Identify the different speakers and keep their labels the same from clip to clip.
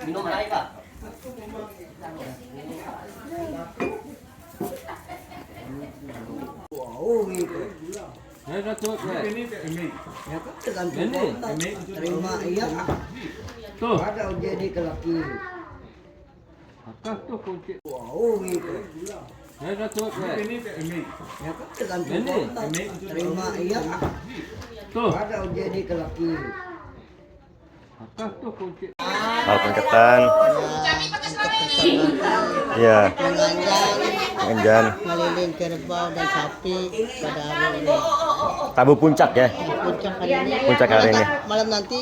Speaker 1: Minum air Pak.
Speaker 2: Wow, gitu.
Speaker 3: Ya udah tuh.
Speaker 2: Ya kan tergantung kontak. Terima iya.
Speaker 3: Tuh.
Speaker 2: Ada jadi ke laki.
Speaker 3: Akah tuh kunci.
Speaker 2: Wow, gitu.
Speaker 3: Ya udah tuh.
Speaker 2: Ya kan tergantung kontak. Terima iya.
Speaker 3: Tuh.
Speaker 2: Ada jadi ke laki.
Speaker 3: Akah tuh kunci.
Speaker 4: Alpun ketan. Iya. Menjan.
Speaker 5: Ngeliling kerbau dan sapi pada hari ini.
Speaker 4: Tabu puncak ya.
Speaker 5: Puncak hari ini.
Speaker 4: Puncak hari ini.
Speaker 5: Malam nanti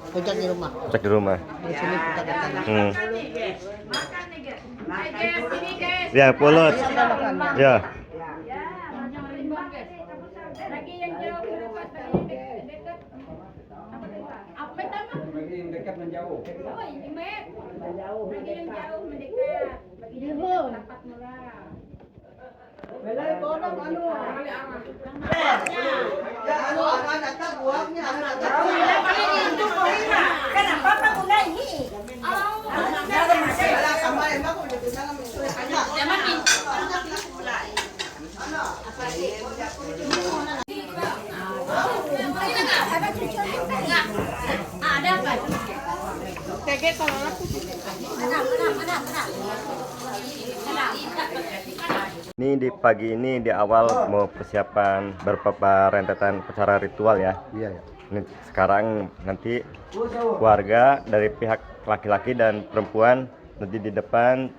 Speaker 5: puncak di rumah.
Speaker 4: Puncak di rumah.
Speaker 5: Di sini puncak ketan.
Speaker 4: Ya, pulut. Ya.
Speaker 6: Lagi yang jauh dekat, apa nama?
Speaker 1: Lagi yang dekat menjauh.
Speaker 6: Oh, ini Mek. Lagi yang jauh mendekat. Lagi yang dekat dapat murah.
Speaker 2: Belai kodam anu. Ya anu anak tak buahnya anak tak.
Speaker 6: Kenapa Pak Bunda ini?
Speaker 2: Sama emang udah bisa
Speaker 6: Zaman ini. Ada apa? Kayak kalau aku
Speaker 4: Ini di pagi ini di awal mau persiapan beberapa rentetan acara ritual ya.
Speaker 7: Iya, ya.
Speaker 4: Ini sekarang nanti keluarga dari pihak laki-laki dan perempuan nanti di depan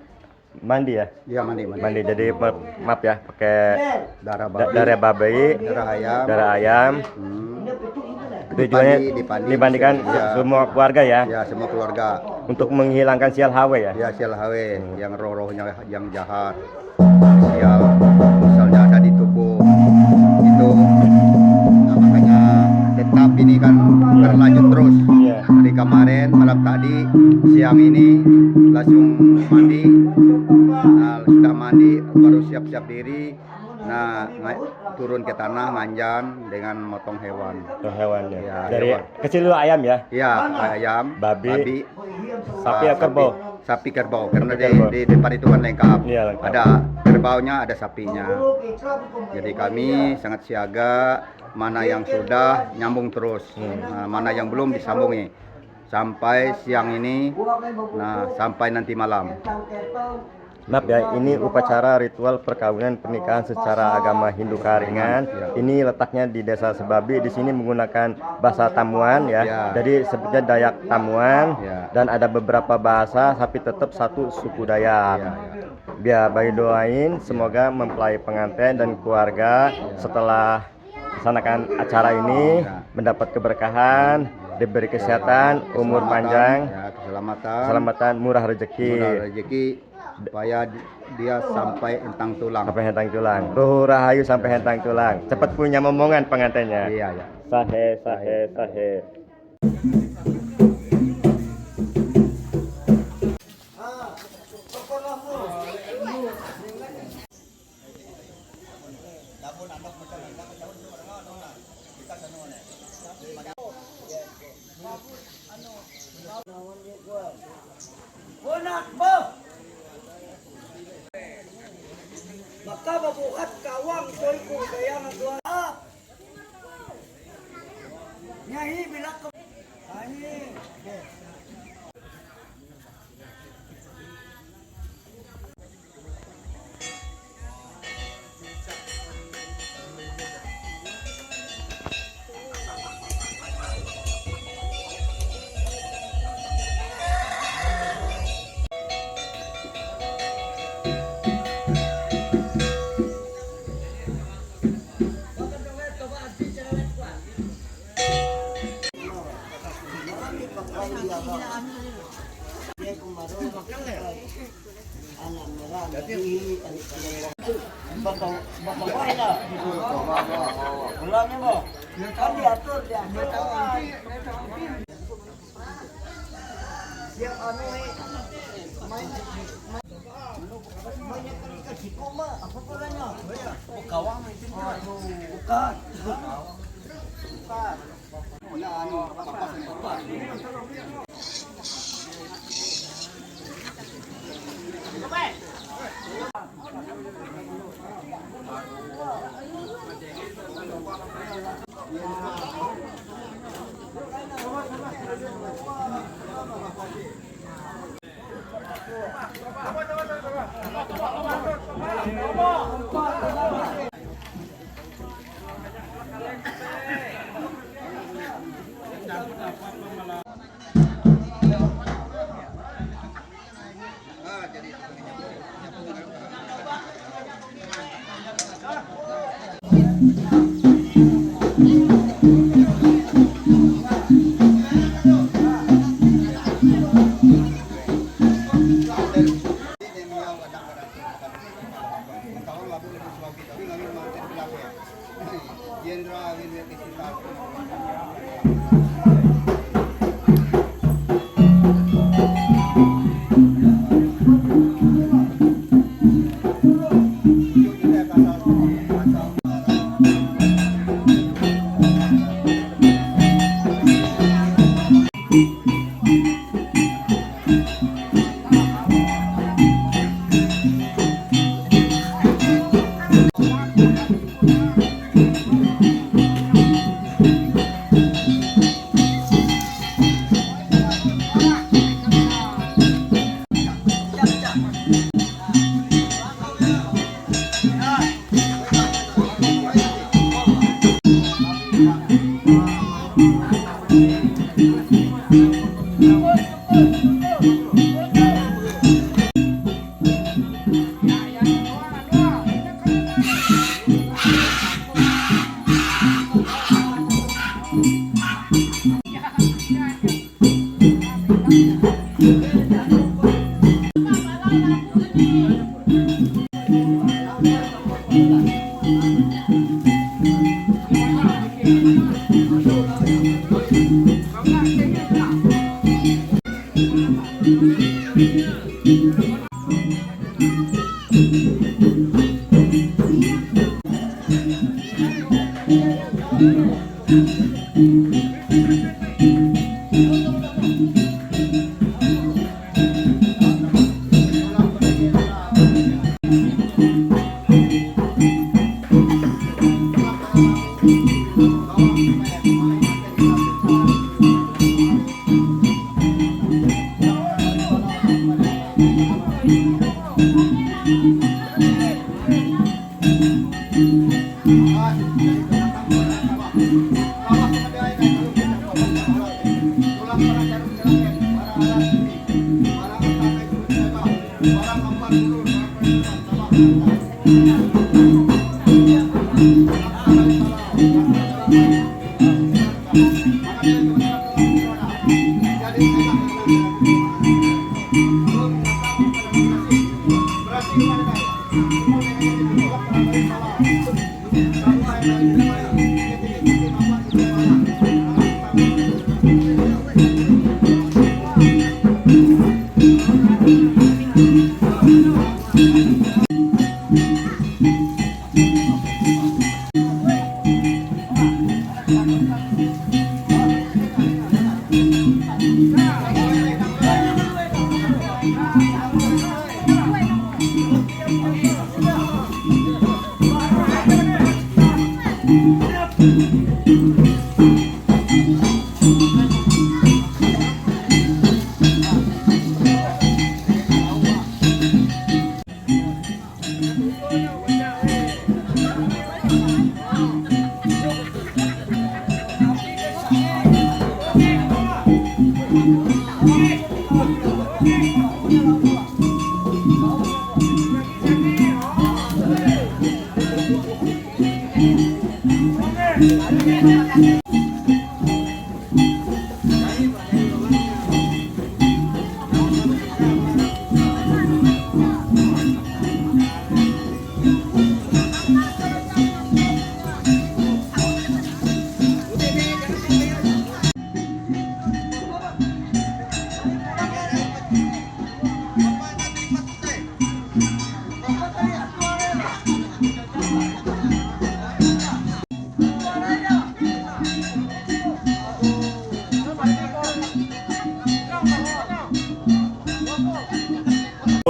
Speaker 4: mandi ya.
Speaker 7: Iya, mandi.
Speaker 4: Mandi jadi maaf ya pakai
Speaker 7: Darah babi,
Speaker 4: darah babi, darah ayam. Tujuannya dimandikan
Speaker 7: ya.
Speaker 4: semua keluarga ya.
Speaker 7: Ya, semua keluarga.
Speaker 4: Untuk menghilangkan sial hawa ya.
Speaker 7: Ya, sial hawe yang roh-rohnya yang jahat. Sial misalnya ada di tubuh itu. Nah, makanya tetap ini kan berlanjut terus.
Speaker 4: Iya.
Speaker 7: Dari kemarin malam tadi, siang ini langsung mandi. Nah, sudah mandi baru siap-siap diri. Nah, turun ke tanah nganjan dengan motong hewan.
Speaker 4: Tuh hewannya.
Speaker 7: Ya,
Speaker 4: Dari
Speaker 7: hewan.
Speaker 4: kecil dulu ayam ya.
Speaker 7: Iya, ayam,
Speaker 4: Babi, sapi ya kerbau.
Speaker 7: Sapi kerbau karena
Speaker 4: Kerbau.
Speaker 7: di depan itu kan lengkap.
Speaker 4: Iya, lengkap.
Speaker 7: Ada kerbaunya, ada sapinya. Jadi kami sangat siaga, mana yang sudah nyambung terus. Nah, mana yang belum disambungi. Sampai siang ini, nah sampai nanti malam.
Speaker 4: Maaf ya, ini upacara ritual perkawinan pernikahan secara agama Hindu Karingan.
Speaker 7: Ya.
Speaker 4: Ini letaknya di Desa Sebabi. Di sini menggunakan bahasa Tamuan ya.
Speaker 7: Ya.
Speaker 4: Jadi sebutnya Dayak Tamuan
Speaker 7: Ya.
Speaker 4: dan ada beberapa bahasa tapi tetap satu suku Dayak.
Speaker 7: Ya,
Speaker 4: Biar bayi doain semoga mempelai pengantin dan keluarga setelah melaksanakan acara ini
Speaker 7: Ya.
Speaker 4: mendapat keberkahan, diberi kesehatan, umur panjang,
Speaker 7: ya,
Speaker 4: keselamatan, murah rezeki.
Speaker 7: murah rezeki, supaya dia sampai entang tulang.
Speaker 4: Sampai hentang tulang. Ruhu rahayu sampai hentang tulang. Cepat punya momongan pengantinnya.
Speaker 7: Iya, ya.
Speaker 4: Sahe, sahe, sahe.
Speaker 2: Bunak bo. Maka mabuhat kawang toy ko kaya nagwa. Nyahi bilak ko. Ani. Ulangnya mo. Kan diatur diambil kawan. Siap anu main Bukan.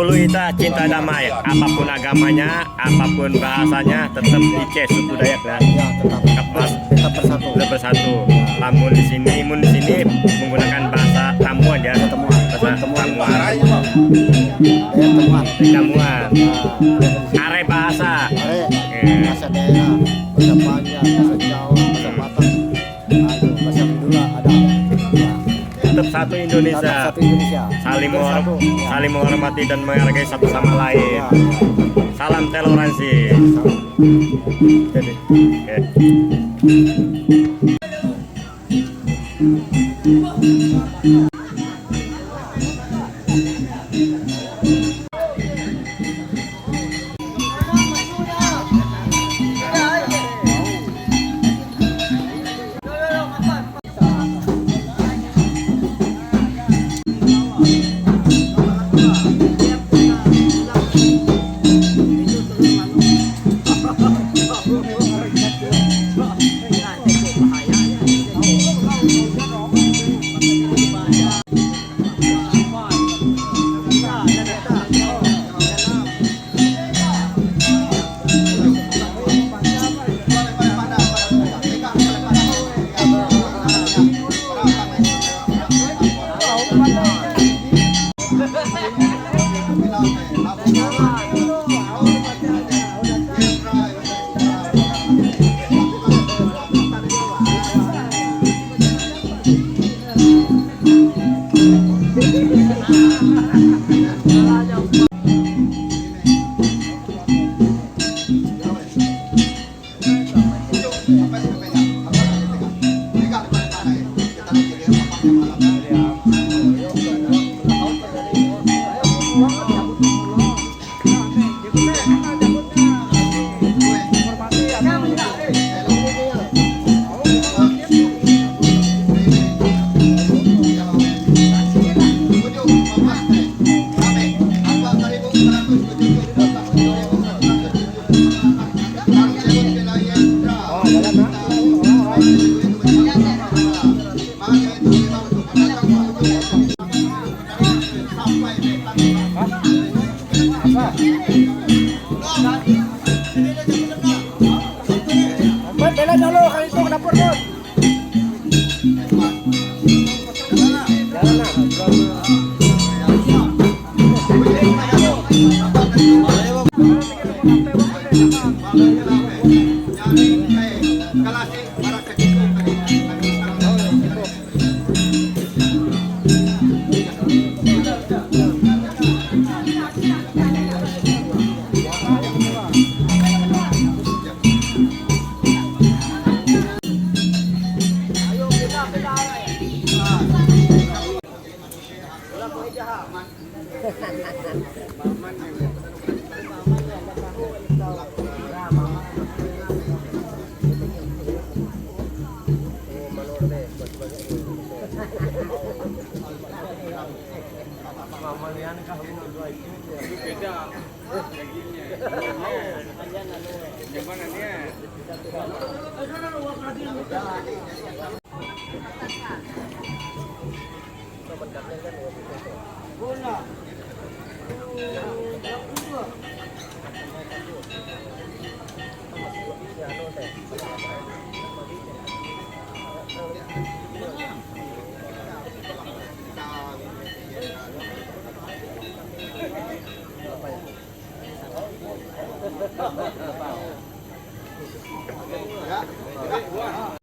Speaker 4: Ulu Ita cinta damai, apapun agamanya, apapun bahasanya, tetap Ice suku Dayak dan
Speaker 5: Ya, tetap bersatu.
Speaker 4: bersatu. Lamun di sini menggunakan bahasa Tamuan ya. Bahasa Tamuan. Tamuan. Are bahasa.
Speaker 5: Bahasa daerah, bahasa Panjang, bahasa Jawa, bahasa Batak, bahasa Madura ada. Ya.
Speaker 4: Tetap satu Indonesia.
Speaker 5: Satu Indonesia.
Speaker 4: Saling menghormati dan menghargai satu sama lain.
Speaker 5: Ya.
Speaker 4: Salam toleransi. Oke.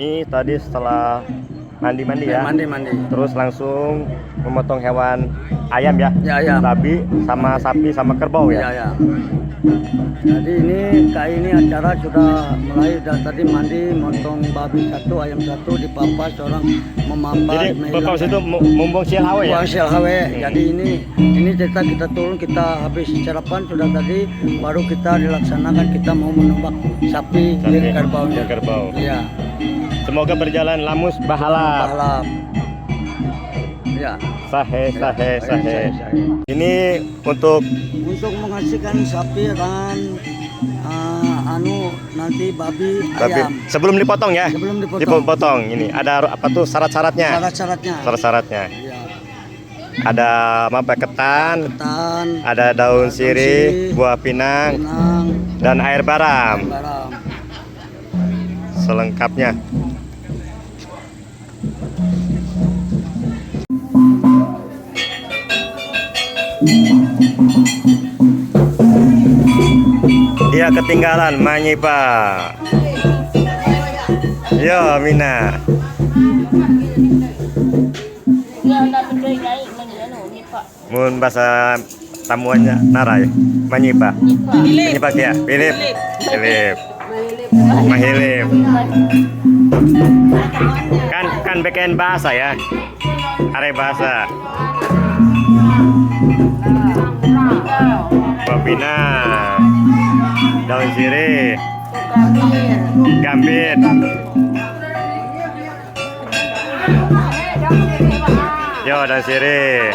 Speaker 4: Ini tadi setelah mandi ya.
Speaker 7: Mandi.
Speaker 4: Terus langsung memotong hewan ayam ya.
Speaker 7: Ya, ayam.
Speaker 4: Babi sama sapi sama kerbau ya.
Speaker 7: Ya. Jadi ini acara sudah mulai dari tadi mandi, motong babi satu, ayam satu, dipapas orang memampas.
Speaker 4: Jadi bapak itu mumbung sialhawe ya.
Speaker 7: Buang sialhawe. Jadi ini kita turun, kita habis sarapan sudah tadi, baru kita dilaksanakan, kita mau menembak sapi dan kerbau. Iya.
Speaker 4: Semoga berjalan lamus bahala.
Speaker 7: Ya.
Speaker 4: Sahe. Ini untuk
Speaker 7: menghasilkan sapi dan nanti babi ayam.
Speaker 4: Sebelum dipotong ya.
Speaker 7: Sebelum dipotong.
Speaker 4: Dipotong ini ada apa tuh syarat-syaratnya?
Speaker 7: Syarat-syaratnya.
Speaker 4: Syarat-syaratnya.
Speaker 7: Ya.
Speaker 4: Ada apa? Ketan,
Speaker 2: Tan,
Speaker 4: ada daun sirih, buah pinang,
Speaker 2: Pinang,
Speaker 4: dan air baram.
Speaker 2: Baram.
Speaker 4: Selengkapnya. Dia ketinggalan Manyipa. Yo Mina. Mun bahasa tamuannya Narai. Manyipa. Manyipa ya. Philip. Philip. Mahilip. Kan beken bahasa ya. Are bahasa. Babina. Daun sirih. Gambit. Yo, daun sirih.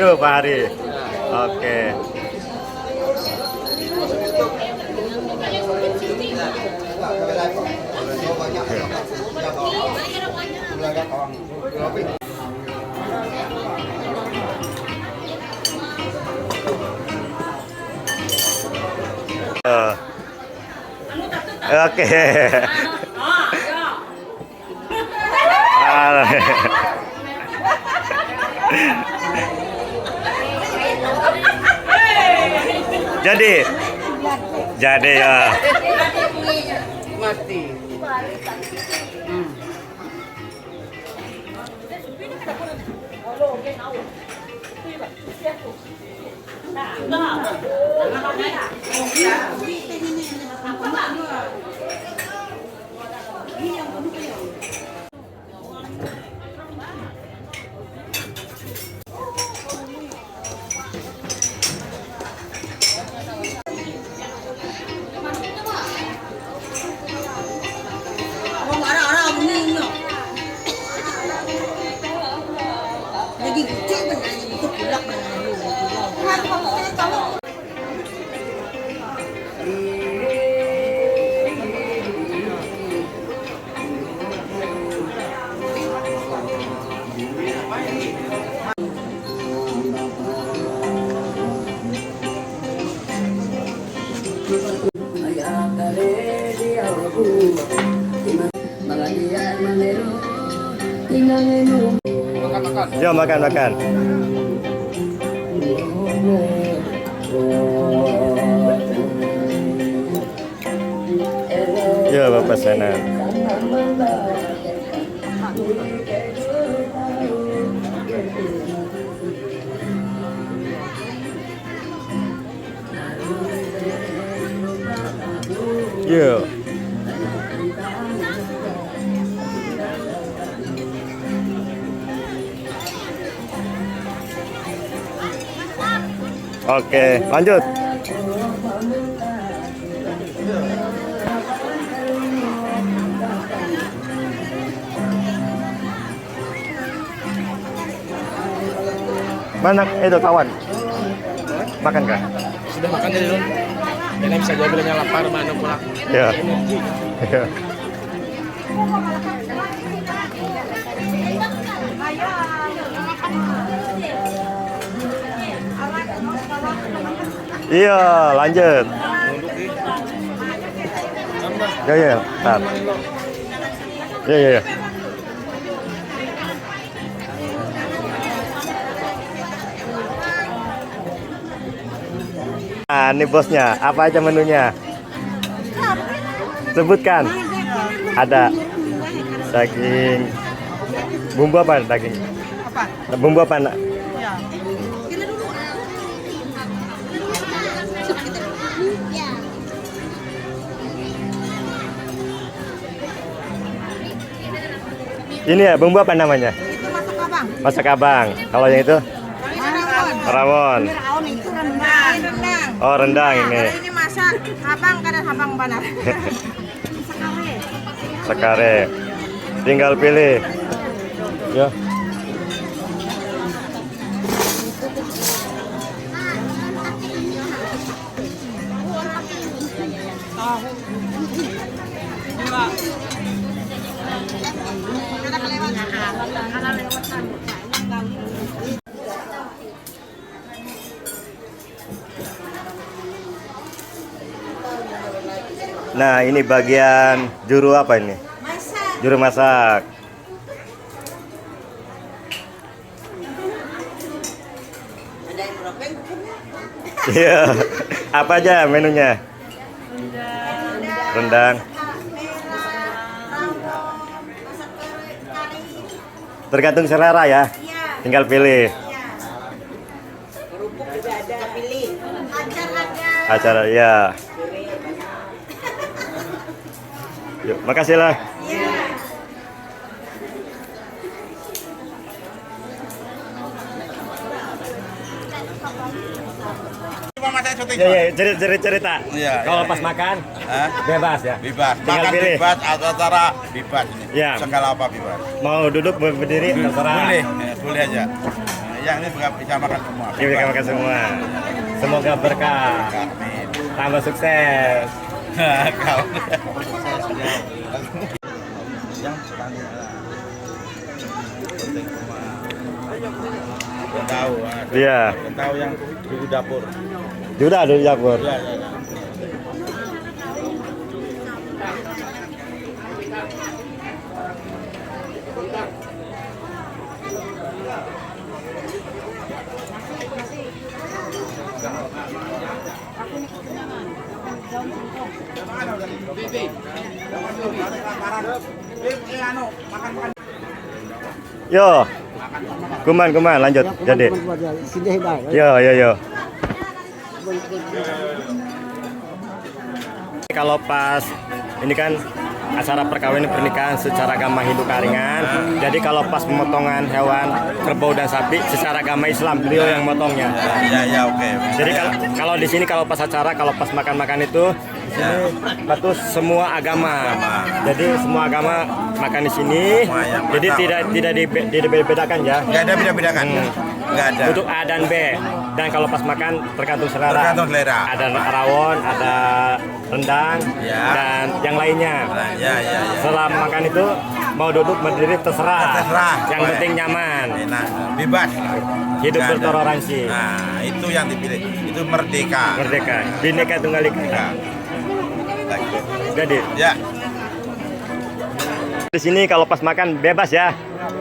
Speaker 4: Yuk Pak Hari. Oke. Oke. Jadi ya.
Speaker 2: Mati.
Speaker 4: Yo makan. Yo Bapak sana. Yo. Oke, lanjut. Mana itu kawan? Makan kah?
Speaker 8: Sudah makan dari dulu. Ini bisa jadi bilangnya lapar mana pulang.
Speaker 4: Ya. Ya. Iya, lanjut. Ya, tar. Ya. Nah, ini bosnya. Apa aja menunya? Sebutkan. Ada daging. Bumbu apa daging? Apa? Bumbu apa, Nak? Ini ya, bumbu apa namanya?
Speaker 6: Itu masak abang.
Speaker 4: Masak abang. Kalau yang itu?
Speaker 6: Rawon.
Speaker 4: Rawon.
Speaker 6: Rawon itu rendang. Rendang.
Speaker 4: Oh, rendang ini.
Speaker 6: Kalau ini masak abang kadang abang banar. Sekare.
Speaker 4: Sekare. Tinggal pilih. Ya. Nah, ini bagian juru apa ini? Juru masak. Iya. Apa aja menunya? Rendang. Tergantung selera ya. Tinggal pilih. Acara ya. Yuk, makasih lah. Ya, cerita.
Speaker 8: Iya,
Speaker 4: Kalau
Speaker 8: iya,
Speaker 4: pas
Speaker 8: iya.
Speaker 4: makan,
Speaker 8: Hah?
Speaker 4: bebas ya.
Speaker 8: Bebas.
Speaker 4: Tinggal
Speaker 8: Makan
Speaker 4: pilih.
Speaker 8: bebas, acara bebas ini.
Speaker 4: Ya.
Speaker 8: Segala apa bebas.
Speaker 4: Mau duduk, mau berdiri, terserah.
Speaker 8: Boleh, boleh aja. Yang ini bisa makan semua.
Speaker 4: Iya, bisa makan semua. Semoga berkah,
Speaker 8: Amin.
Speaker 4: tambah sukses.
Speaker 8: Kau. Tahu,
Speaker 4: Iya.
Speaker 8: tahu yang di dapur.
Speaker 4: Sudah ada di dapur.
Speaker 8: Ya, ya, ya.
Speaker 4: Yo, kuman lanjut. Jadi. Yo. Kalau pas ini kan acara perkawinan pernikahan secara agama Hindu Karingan. Jadi kalau pas pemotongan hewan kerbau dan sapi secara agama Islam beliau yang motongnya.
Speaker 8: Ya, oke.
Speaker 4: Jadi kalau di sini kalau pas acara kalau pas makan itu di sini patuh semua agama. Jadi semua agama makan di sini. Jadi tidak dibedakan ya.
Speaker 8: Nggak ada beda-bedakan. Nggak ada.
Speaker 4: Untuk A dan B. Dan kalau pas makan tergantung selera.
Speaker 8: Tergantung selera.
Speaker 4: Ada rawon, ada rendang,
Speaker 8: Ya.
Speaker 4: dan yang lainnya.
Speaker 8: Ya.
Speaker 4: Setelah makan itu mau duduk berdiri terserah.
Speaker 8: Terserah.
Speaker 4: Yang
Speaker 8: Boleh.
Speaker 4: penting nyaman.
Speaker 8: Enak, bebas.
Speaker 4: Hidup
Speaker 8: Nggak ada.
Speaker 4: bertoleransi.
Speaker 8: Nah, itu yang dipilih. Itu merdeka.
Speaker 4: Merdeka. Bhinneka Tunggal Ika.
Speaker 8: Merdeka. Lagi.
Speaker 4: Jadi
Speaker 8: Ya.
Speaker 4: di sini kalau pas makan bebas ya.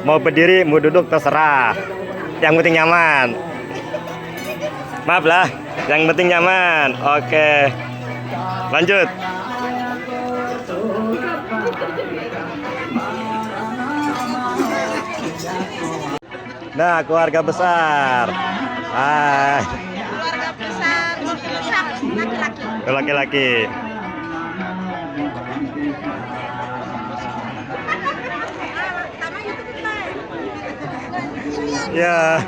Speaker 4: Mau berdiri, mau duduk terserah. Yang penting nyaman. Maaf lah, yang penting nyaman. Oke. Lanjut. Nah, keluarga besar. Hai.
Speaker 6: Keluarga besar laki-laki.
Speaker 4: Laki-laki. Ya.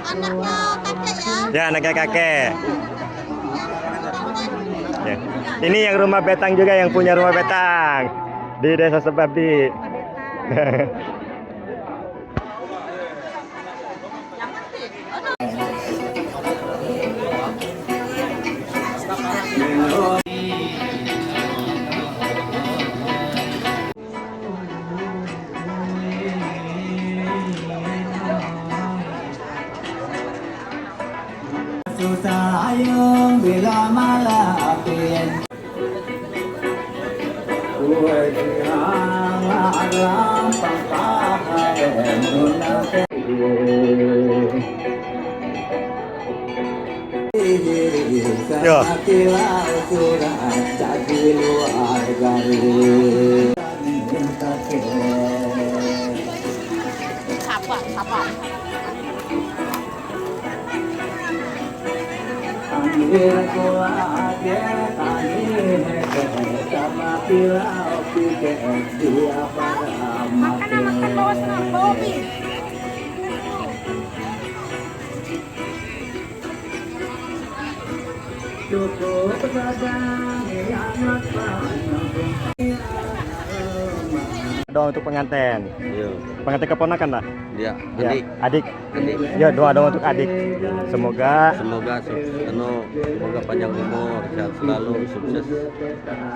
Speaker 4: Anaknya kakek. Ya. Ini yang rumah betang juga yang punya rumah betang di Desa Sebabdi.
Speaker 2: Tayong bila malapit Kuwa'y alam pangkahayan na
Speaker 4: Yo.
Speaker 6: Apa? Makan bawas na, Bobby.
Speaker 4: Doa untuk pengantin.
Speaker 1: Iya.
Speaker 4: Pengantin keponakan lah.
Speaker 1: Dia
Speaker 4: Ya,
Speaker 1: adik.
Speaker 4: adik.
Speaker 1: Adik.
Speaker 4: Ya, doa dong untuk adik. Semoga
Speaker 1: Semoga semoga panjang umur, sehat selalu, sukses.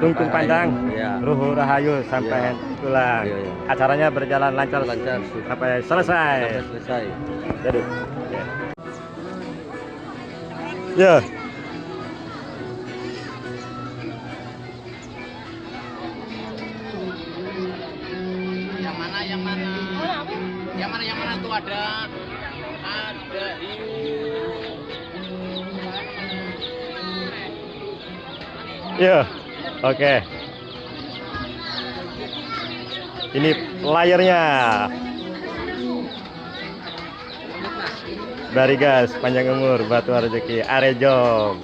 Speaker 4: tungtung pandang,
Speaker 1: Ya.
Speaker 4: ruhu rahayu sampai
Speaker 1: Ya.
Speaker 4: pulang.
Speaker 1: Iya, iya.
Speaker 4: Acaranya berjalan lancar
Speaker 1: Lancar sukses.
Speaker 4: sampai selesai.
Speaker 1: Sampai selesai.
Speaker 4: Jadi. Ya.
Speaker 8: Yang mana tuh ada
Speaker 4: Ya. Oke. Ini layarnya. Dari gas, panjang umur, batu rezeki, Arejong.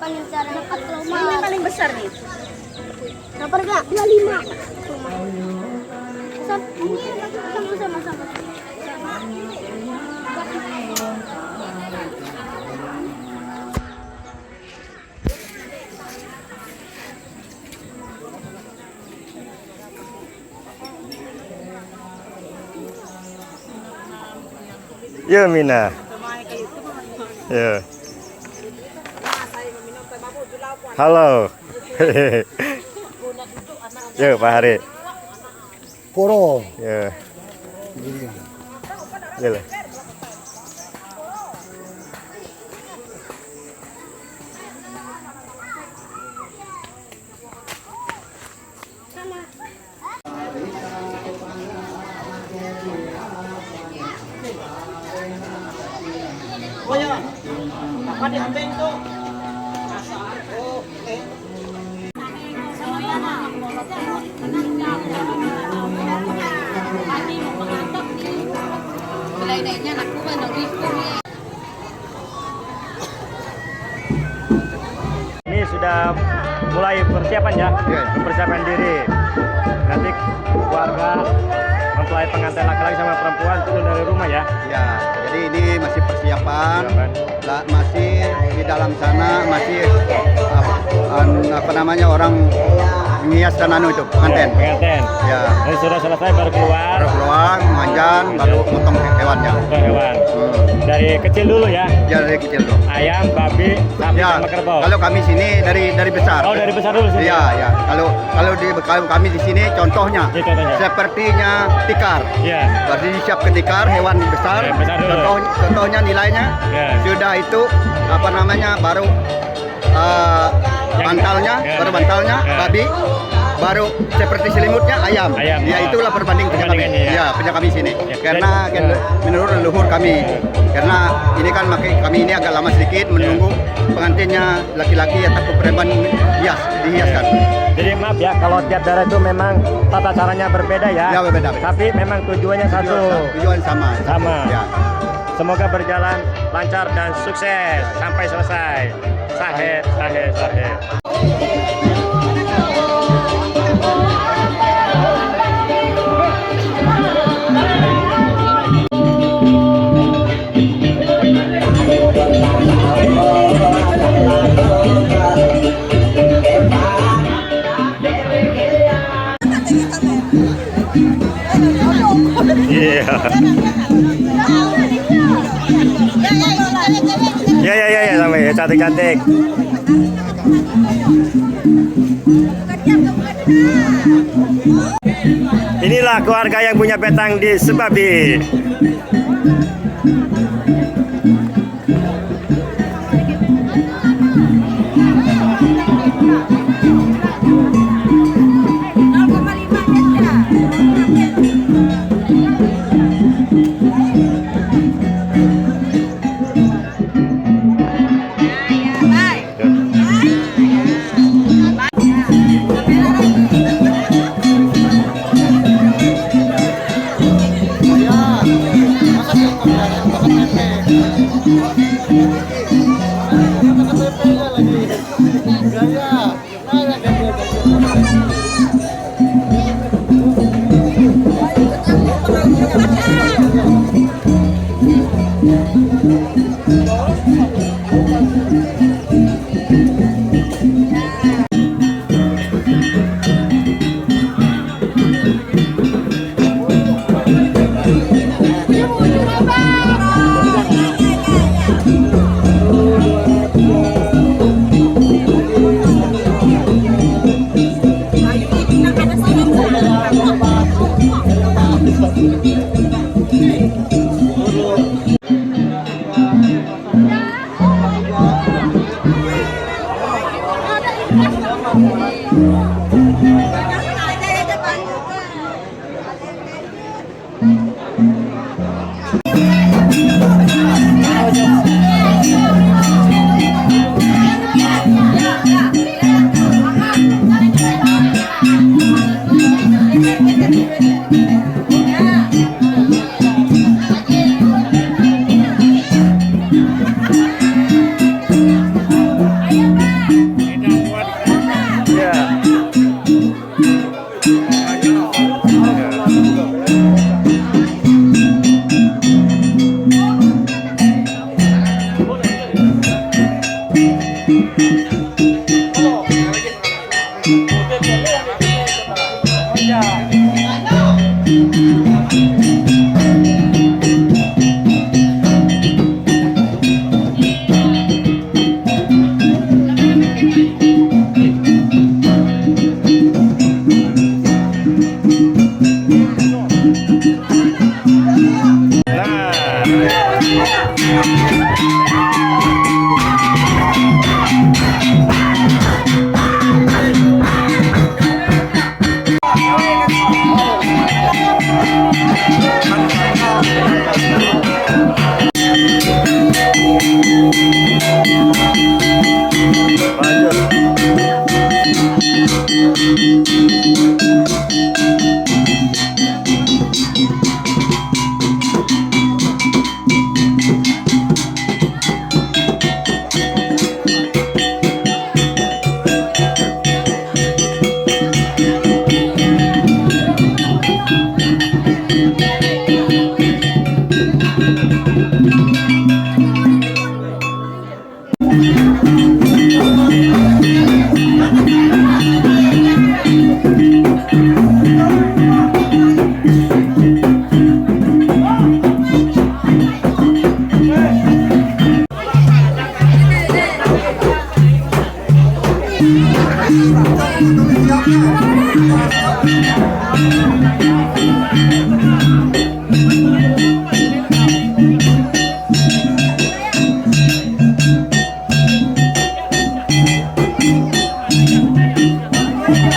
Speaker 6: Ini paling besar nih. Berapa harga? 25. Sama.
Speaker 4: Ya Mina. Ya. Halo. Ya Pak Hari.
Speaker 5: Poro.
Speaker 4: Ya. Ya lah.
Speaker 2: Oh ya, apa diambil tuh? Oh,
Speaker 4: Ini sudah mulai persiapan ya, mempersiapkan diri. Nanti keluarga mempelai pengantin laki-laki sama perempuan turun dari rumah ya.
Speaker 7: Ya, jadi ini masih persiapan, masih di dalam sana masih apa namanya orang menghiaskan itu pengantin.
Speaker 4: Pengantin.
Speaker 7: Ya.
Speaker 4: Dan sudah selesai baru keluar.
Speaker 7: Baru keluar, manjan, baru potong hewannya.
Speaker 4: Potong hewan. Dari kecil dulu ya.
Speaker 7: Ya dari kecil tuh.
Speaker 4: Ayam, babi, sapi
Speaker 7: Ya,
Speaker 4: sama kerbau.
Speaker 7: kalau kami sini dari besar.
Speaker 4: Oh, dari besar dulu sini.
Speaker 7: Iya, ya. Kalau kami di sini contohnya,
Speaker 4: Ya, contohnya.
Speaker 7: sepertinya tikar.
Speaker 4: Iya.
Speaker 7: Berarti disiapkan tikar hewan besar.
Speaker 4: Ya, besar dulu.
Speaker 7: Contohnya nilainya.
Speaker 4: Ya.
Speaker 7: Sudah itu apa namanya baru bantalnya,
Speaker 4: Ya.
Speaker 7: baru bantalnya
Speaker 4: Ya.
Speaker 7: babi, baru seperti selimutnya ayam.
Speaker 4: Ayam.
Speaker 7: Ya
Speaker 4: Oh.
Speaker 7: itulah punya kami.
Speaker 4: Perbandingannya, ya.
Speaker 7: Ya, punya kami sini.
Speaker 4: Ya.
Speaker 7: Karena
Speaker 4: Dan-
Speaker 7: menurut leluhur kami. Karena ini kan kami ini agak lama sedikit menunggu pengantinnya laki-laki ataupun perempuan dihiaskan.
Speaker 4: Jadi maaf ya kalau tiap daerah itu memang tata caranya berbeda ya.
Speaker 7: Ya, berbeda.
Speaker 4: Tapi memang tujuannya satu.
Speaker 7: Tujuan sama.
Speaker 4: Sama.
Speaker 7: Ya.
Speaker 4: Semoga berjalan lancar dan sukses sampai selesai. Sahih. Iya. Ya, sampai ya, cantik. Inilah keluarga yang punya petang di Sebabi.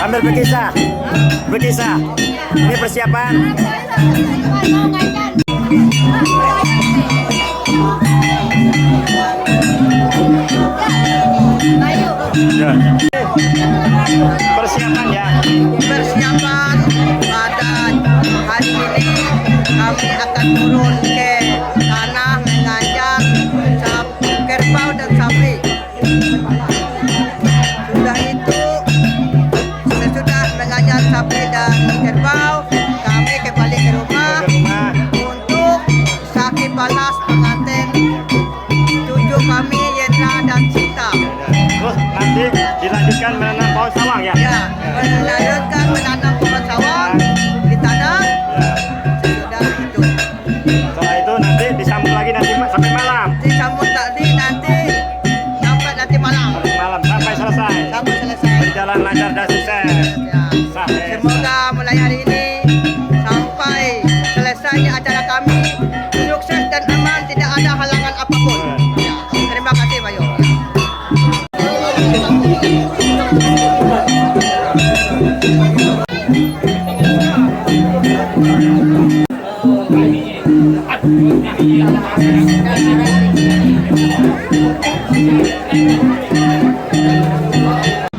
Speaker 4: Ambil berkisah. Ini persiapan. Ya. Persiapan ya.
Speaker 2: Persiapan pada hari ini kami akan turun ke tanah mengajak kerbau dan sapi. Sudah itu sesudah mengajak sapi dan kerbau, kami kembali ke rumah untuk sakit balas pengantin cucu kami Yendra dan Sita.
Speaker 4: Terus nanti dilanjutkan menanam pohon sawang ya?
Speaker 2: Ya, melanjutkan menanam pohon sawang di tanah. Sudah itu.
Speaker 4: Setelah itu nanti disambung lagi nanti sampai malam.
Speaker 2: Disambut tadi nanti
Speaker 4: berjalan lancar dan sukses.
Speaker 2: Ya.
Speaker 4: Sahih.
Speaker 2: Semoga mulai hari ini sampai selesainya acara kami sukses dan aman, tidak ada halangan apapun. Ya. Terima kasih Bayu.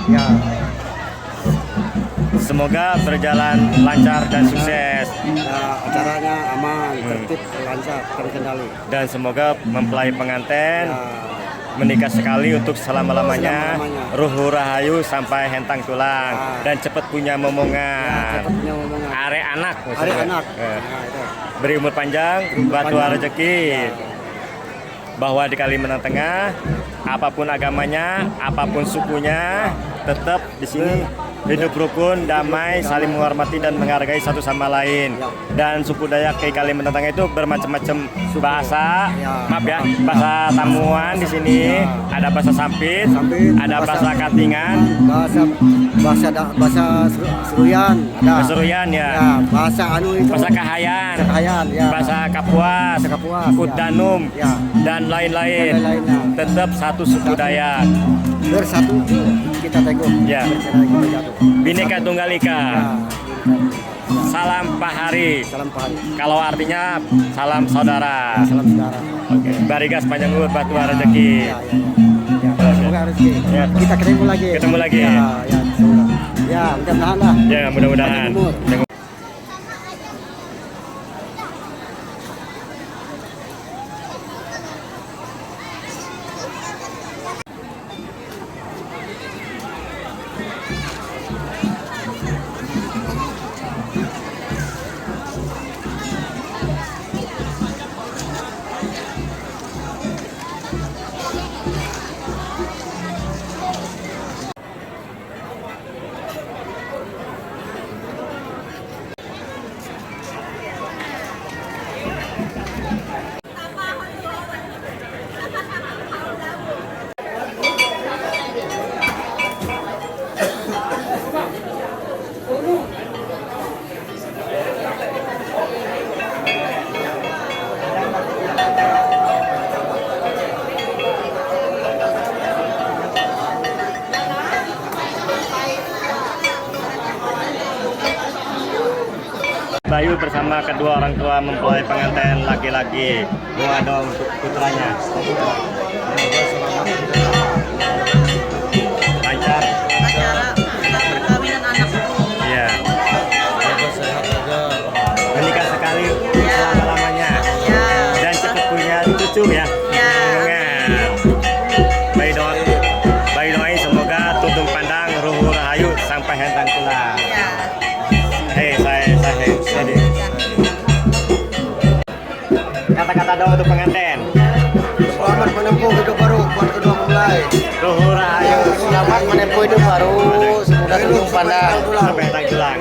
Speaker 5: Ya,
Speaker 4: Semoga berjalan lancar dan sukses.
Speaker 5: acaranya aman, tertib, lancar, terkendali.
Speaker 4: Dan semoga mempelai pengantin
Speaker 5: Ya,
Speaker 4: menikah sekali untuk selama-lamanya,
Speaker 5: Selama-lamanya.
Speaker 4: ruhu rahayu sampai hentang tulang,
Speaker 5: Ah.
Speaker 4: dan cepat punya momongan.
Speaker 5: cepat punya omongan.
Speaker 4: Are anak,
Speaker 5: Hari
Speaker 4: maksudnya.
Speaker 5: anak.
Speaker 4: Eh,
Speaker 5: Nah, itu.
Speaker 4: beri umur panjang, batu
Speaker 5: panjang.
Speaker 4: rezeki. Bahwa di Kalimantan Tengah, apapun agamanya, apapun sukunya, tetap di sini hidup rukun, damai, saling menghormati dan menghargai satu sama lain. Dan suku Dayak di Kalimantan Tengah itu bermacam-macam bahasa, maaf ya, bahasa Tamuan di sini, ada bahasa Sampit,
Speaker 5: Sampit,
Speaker 4: ada bahasa Katingan,
Speaker 5: bahasa Seruyan ada.
Speaker 4: Seruyan
Speaker 5: Ya,
Speaker 4: ya,
Speaker 5: bahasa anu itu.
Speaker 4: bahasa Kahayan,
Speaker 5: Kahayan, ya.
Speaker 4: bahasa Kapuas,
Speaker 5: Bahasa Kapuas,
Speaker 4: Kudanum,
Speaker 5: ya.
Speaker 4: dan lain-lain.
Speaker 5: Dan lain-lainnya.
Speaker 4: Tetap satu suku Dayak.
Speaker 5: Bersatu kita teguh.
Speaker 4: Ya.
Speaker 5: Bersatu kita jatuh.
Speaker 4: Bhinneka Tunggal Ika.
Speaker 5: Ya,
Speaker 4: Salam Pahari.
Speaker 5: salam pahari.
Speaker 4: Kalau artinya salam saudara.
Speaker 5: Salam saudara.
Speaker 4: Oke. Barigas panjang umur, batu rezeki.
Speaker 5: Ya, ya, ya. Ya, semoga rezeki.
Speaker 4: Ya.
Speaker 5: Kita ketemu lagi.
Speaker 4: Ketemu lagi.
Speaker 5: Ya, ya, semoga. Ya, mudah-mudahan lah.
Speaker 4: Ya, mudah-mudahan.
Speaker 5: Panjang umur.
Speaker 4: Bayu bersama kedua orang tua mempelai pengantin laki-laki. Doa dong untuk putranya. Lancar.
Speaker 2: Acara perkawinan anakku.
Speaker 4: Iya.
Speaker 5: Sehat saja.
Speaker 4: Menikah sekali selama-lamanya.
Speaker 2: Ya.
Speaker 4: Dan cepat punya cucu ya.
Speaker 2: Ya.
Speaker 4: Bayu doain semoga tutung pandang, ruhu rahayu sampai hentang tulang.
Speaker 2: Ya.
Speaker 4: Jadi kata-kata doa untuk pengantin.
Speaker 5: Selamat menempuh hidup baru buat kedua mempelai.
Speaker 4: Ruhu rahayu
Speaker 5: Selamat menempuh hidup baru. Semoga tutung pandang.
Speaker 4: sampai hentang tulang.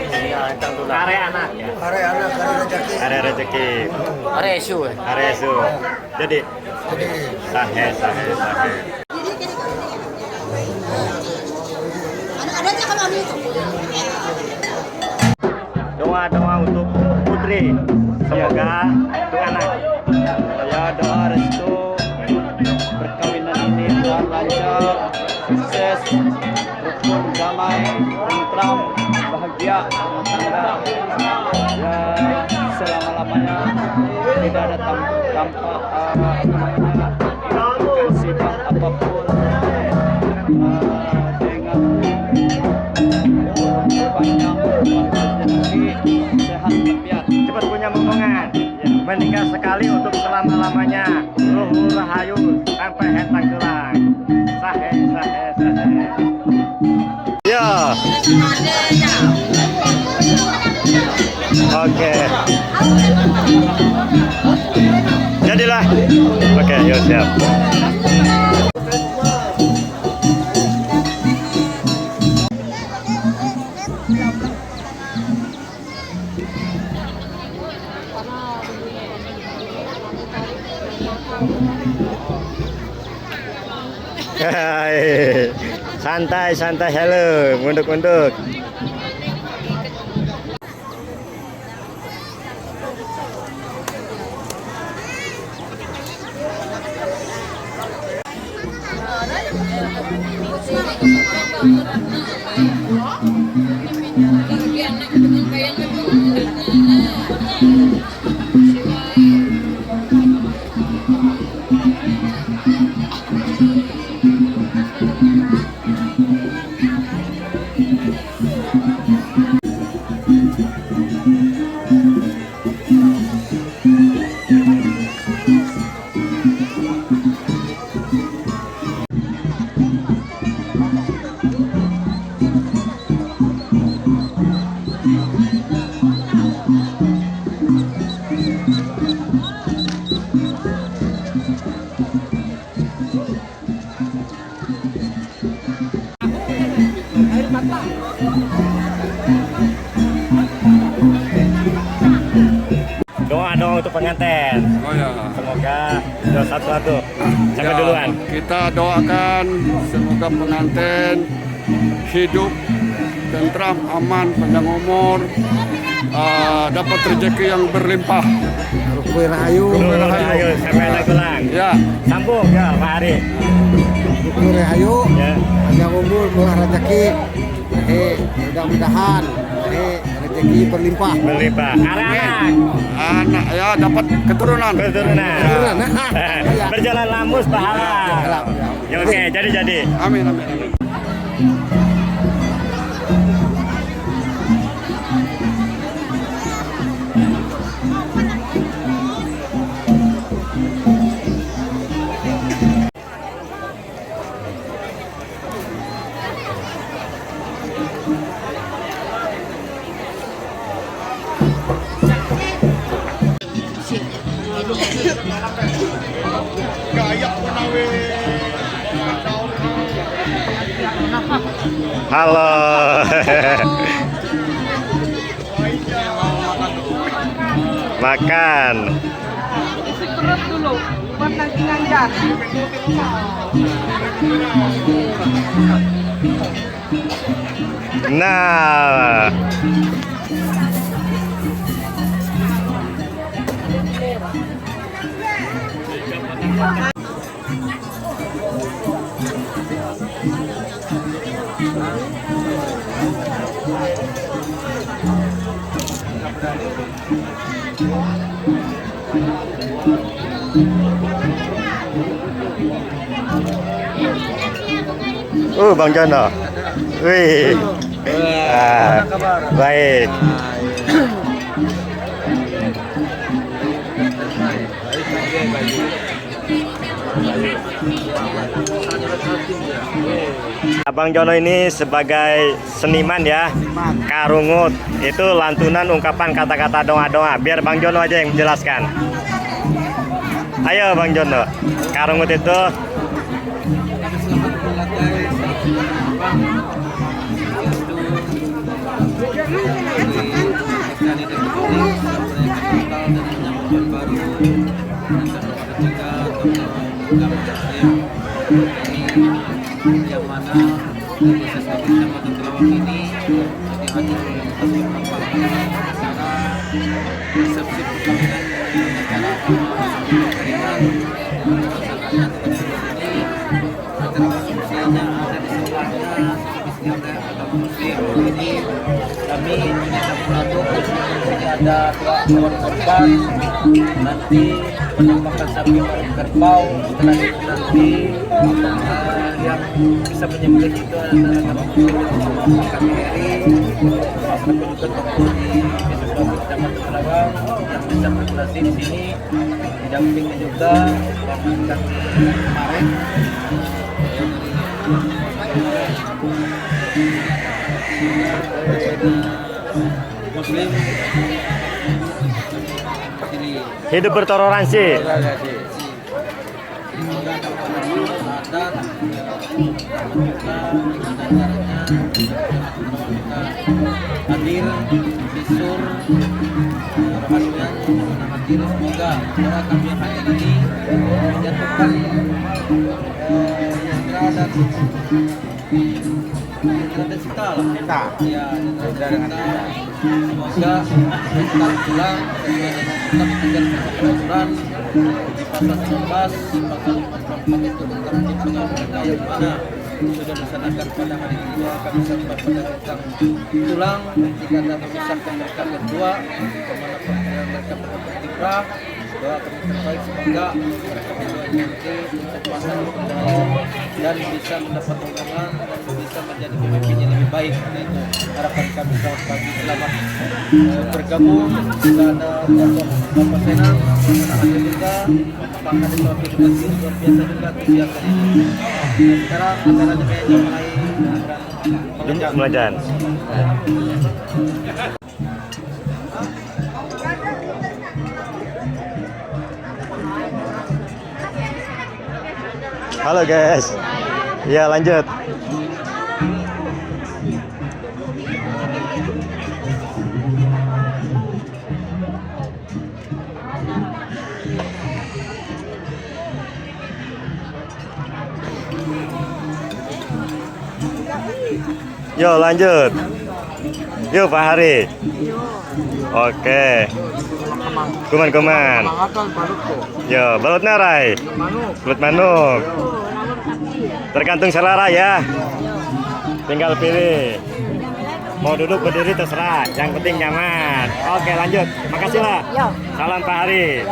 Speaker 4: Are anak ya.
Speaker 5: Hari anak, hari rezeki.
Speaker 4: Are rezeki.
Speaker 8: Are isu.
Speaker 4: Are esu. Jadi sahih. Doa untuk putri, semoga untuk anak.
Speaker 5: Saya doa restu perkawinan ini biar lancar, sukses, rukun, damai, tentram, bahagia, rumah tangga, dan selama-lamanya tidak ada tanpa sifat apapun dengan panjang rezeki, sehat walafiat.
Speaker 4: Cepat punya momongan, menikah sekali untuk selama-lamanya, ruhu rahayu sampai hentang tulang. Sahih. Ya. Oke. Jadilah. Oke, yuk siap. Hai. Santai, santai, hello, munduk-munduk. Doa-doa untuk pengantin.
Speaker 9: Oh ya.
Speaker 4: Semoga doa satu-satu. Siapa
Speaker 9: Ya,
Speaker 4: duluan?
Speaker 9: kita doakan semoga pengantin hidup tentram, aman, panjang umur, dapat rezeki yang berlimpah.
Speaker 5: Kue Rahayu,
Speaker 4: Ayo, sampai lagi ulang.
Speaker 9: Ya,
Speaker 4: Sambung ya, Pak Ari.
Speaker 5: Kue Rahayu,
Speaker 4: Ya.
Speaker 5: panjang umur, murah rezeki. Mudah-mudahan rezeki berlimpah.
Speaker 4: Berlimpah. Anak-anak.
Speaker 9: anak ya dapat keturunan.
Speaker 4: Keturunan.
Speaker 5: Keturunan.
Speaker 4: Berjalan lamus pahala. Ya, oke, jadi.
Speaker 9: Amin, amin, amin.
Speaker 4: Halo. Makan.
Speaker 2: Isi perut dulu, buat nanti nganjar.
Speaker 4: Nah. Bang Jono. Wih. Baik. Abang Jono ini sebagai seniman ya, karungut itu lantunan ungkapan kata-kata doa-doa. Biar Bang Jono aja yang menjelaskan. Ayo Bang Jono, karungut itu
Speaker 1: yang mana proses Kecamatan Kerawang ini dihadiri oleh acara resepsi perkawinan dengan acara keringan pelaksanaan di sini antara usianya ada di sebelahnya istri oleh agama muslim. Ini kami menyatakan ini ada dua orang korban, nanti penampakan sapi kerbau setelah itu nanti yang bisa menyembelih itu adalah nama KPRI, maupun juga tokoh di desa Kecamatan Kerawang yang bisa berkreasi di sini, didampingi juga dengan kami kemarin Muslim
Speaker 4: hidup bertoleransi.
Speaker 1: hadir disur rohanian hadir, semoga doa kami yang hadir ini menjatuhkan yang keras dan kita lah. Kita. Ya, dengan kita. Semoga kita pulang sesuai dengan aturan di pasal 19 pasal 44 itu tentang penyimpangan mereka yang mana sudah dilaksanakan pada hari kedua kami sampai pada tentang pulang jika ada memisahkan mereka berdua kemana mereka berkiprah. Doa kami terbaik semoga mereka berdua nanti berpasangan dan bisa mendapat undangan dan bisa menjadi pemimpin yang lebih baik. Nah, itu harapan kami. Selamat pagi, selamat bergabung. Sudah ada Bapak Senang, Bapak Andi juga, Pak Kadis Wakil Bupati luar biasa juga siang tadi. Nah, sekarang acaranya kayaknya mulai
Speaker 4: Belajar. Halo guys. Ya lanjut. Yo lanjut. Yuk Pak Hari. Oke. Kuman. Yo balut narai. Balut manuk. Tergantung selera ya. Tinggal pilih. Mau duduk berdiri terserah. Yang penting nyaman. Oke lanjut. Makasih lah. Salam Pak Hari.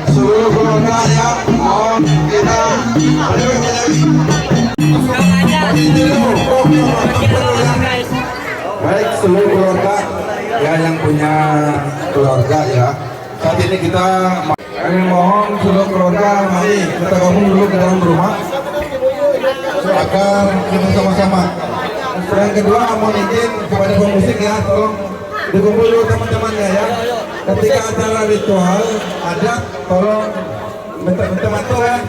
Speaker 9: Seluruh keluarga ya, mohon kita baik seluruh keluarga ya yang punya keluarga ya. Saat ini kita mohon seluruh keluarga mari kita gabung dulu ke dalam rumah agar kita sama-sama. Yang kedua mohon izin kepada pemusik ya, tolong dikumpul dulu teman-temannya ya. Ketika acara ritual adat, tolong bentar-bentar bantu ya.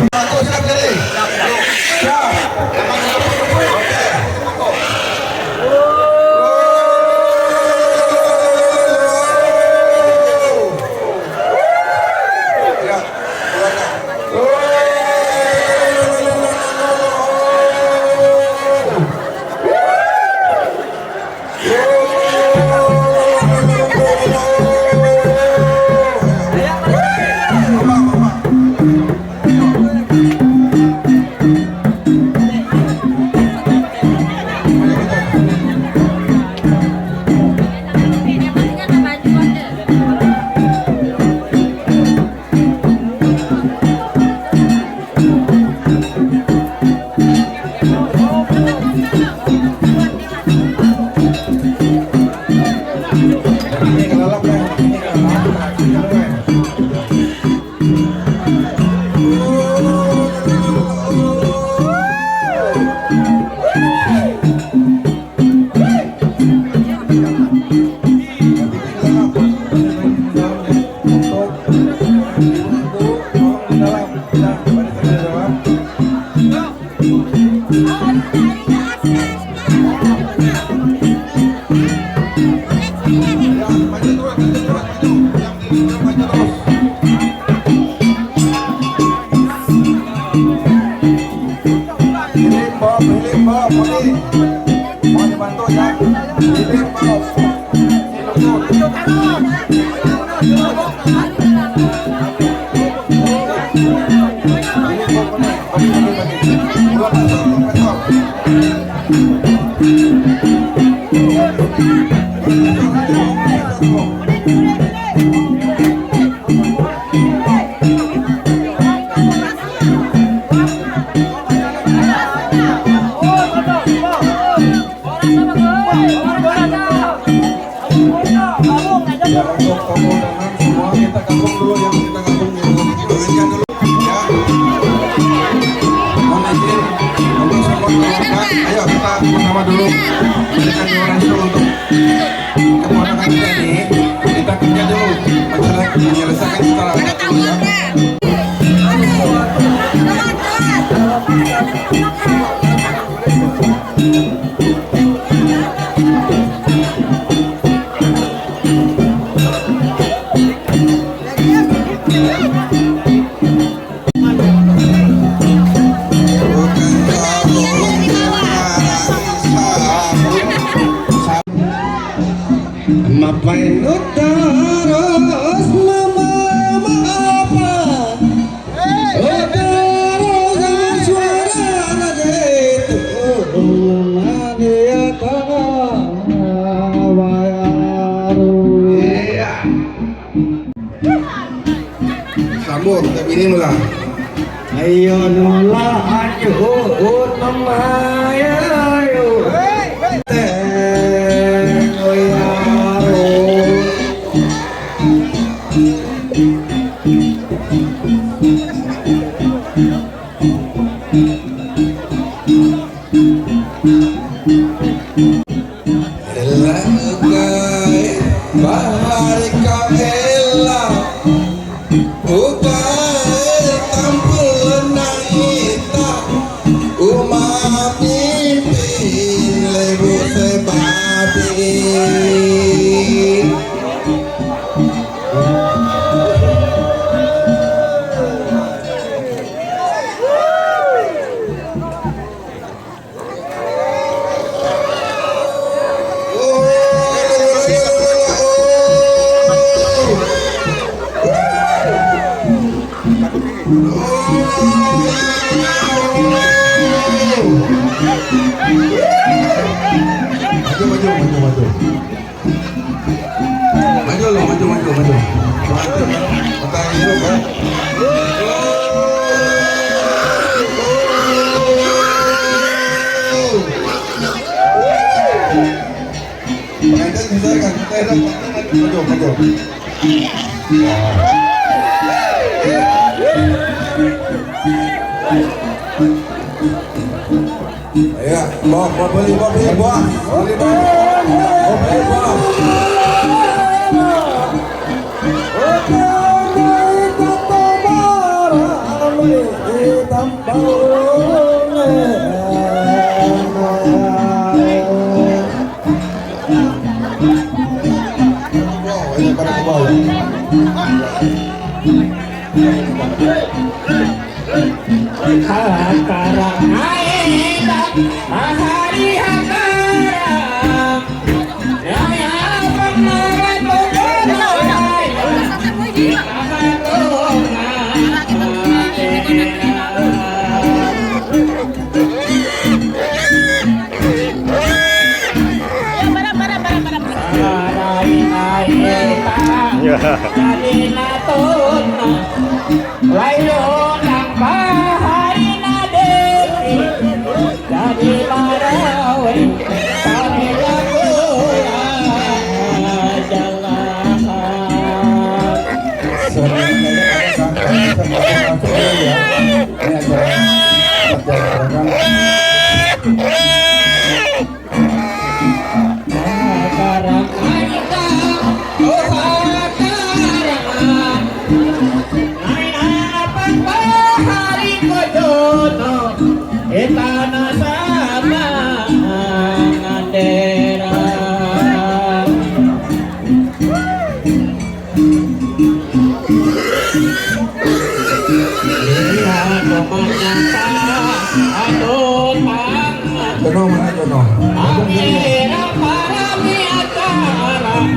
Speaker 9: Bantu siap jadi? Siap. menyaksikan orang itu untuk keponakan kita ini, kita kerja dulu menyelesaikan secara adat dulu ya. Mapain utaros mama apa utaros suara raja itu dia sambut tapi ini mula ayo nula ayo utamaya ayo ya, bawa beli buah.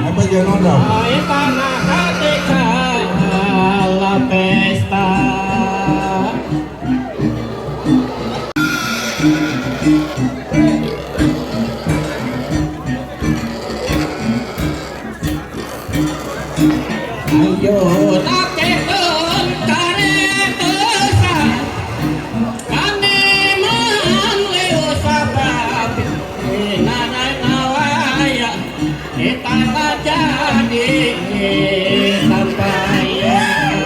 Speaker 9: Apa jangan
Speaker 10: pesta. Ayo takeun kareta kami manleu sabab nanawaya kita jadi sampaian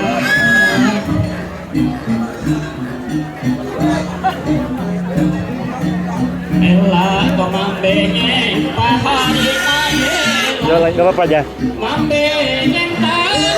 Speaker 10: ela tomang bengeng
Speaker 4: Udah nggak apa-apa aja.
Speaker 10: Mambe nyentane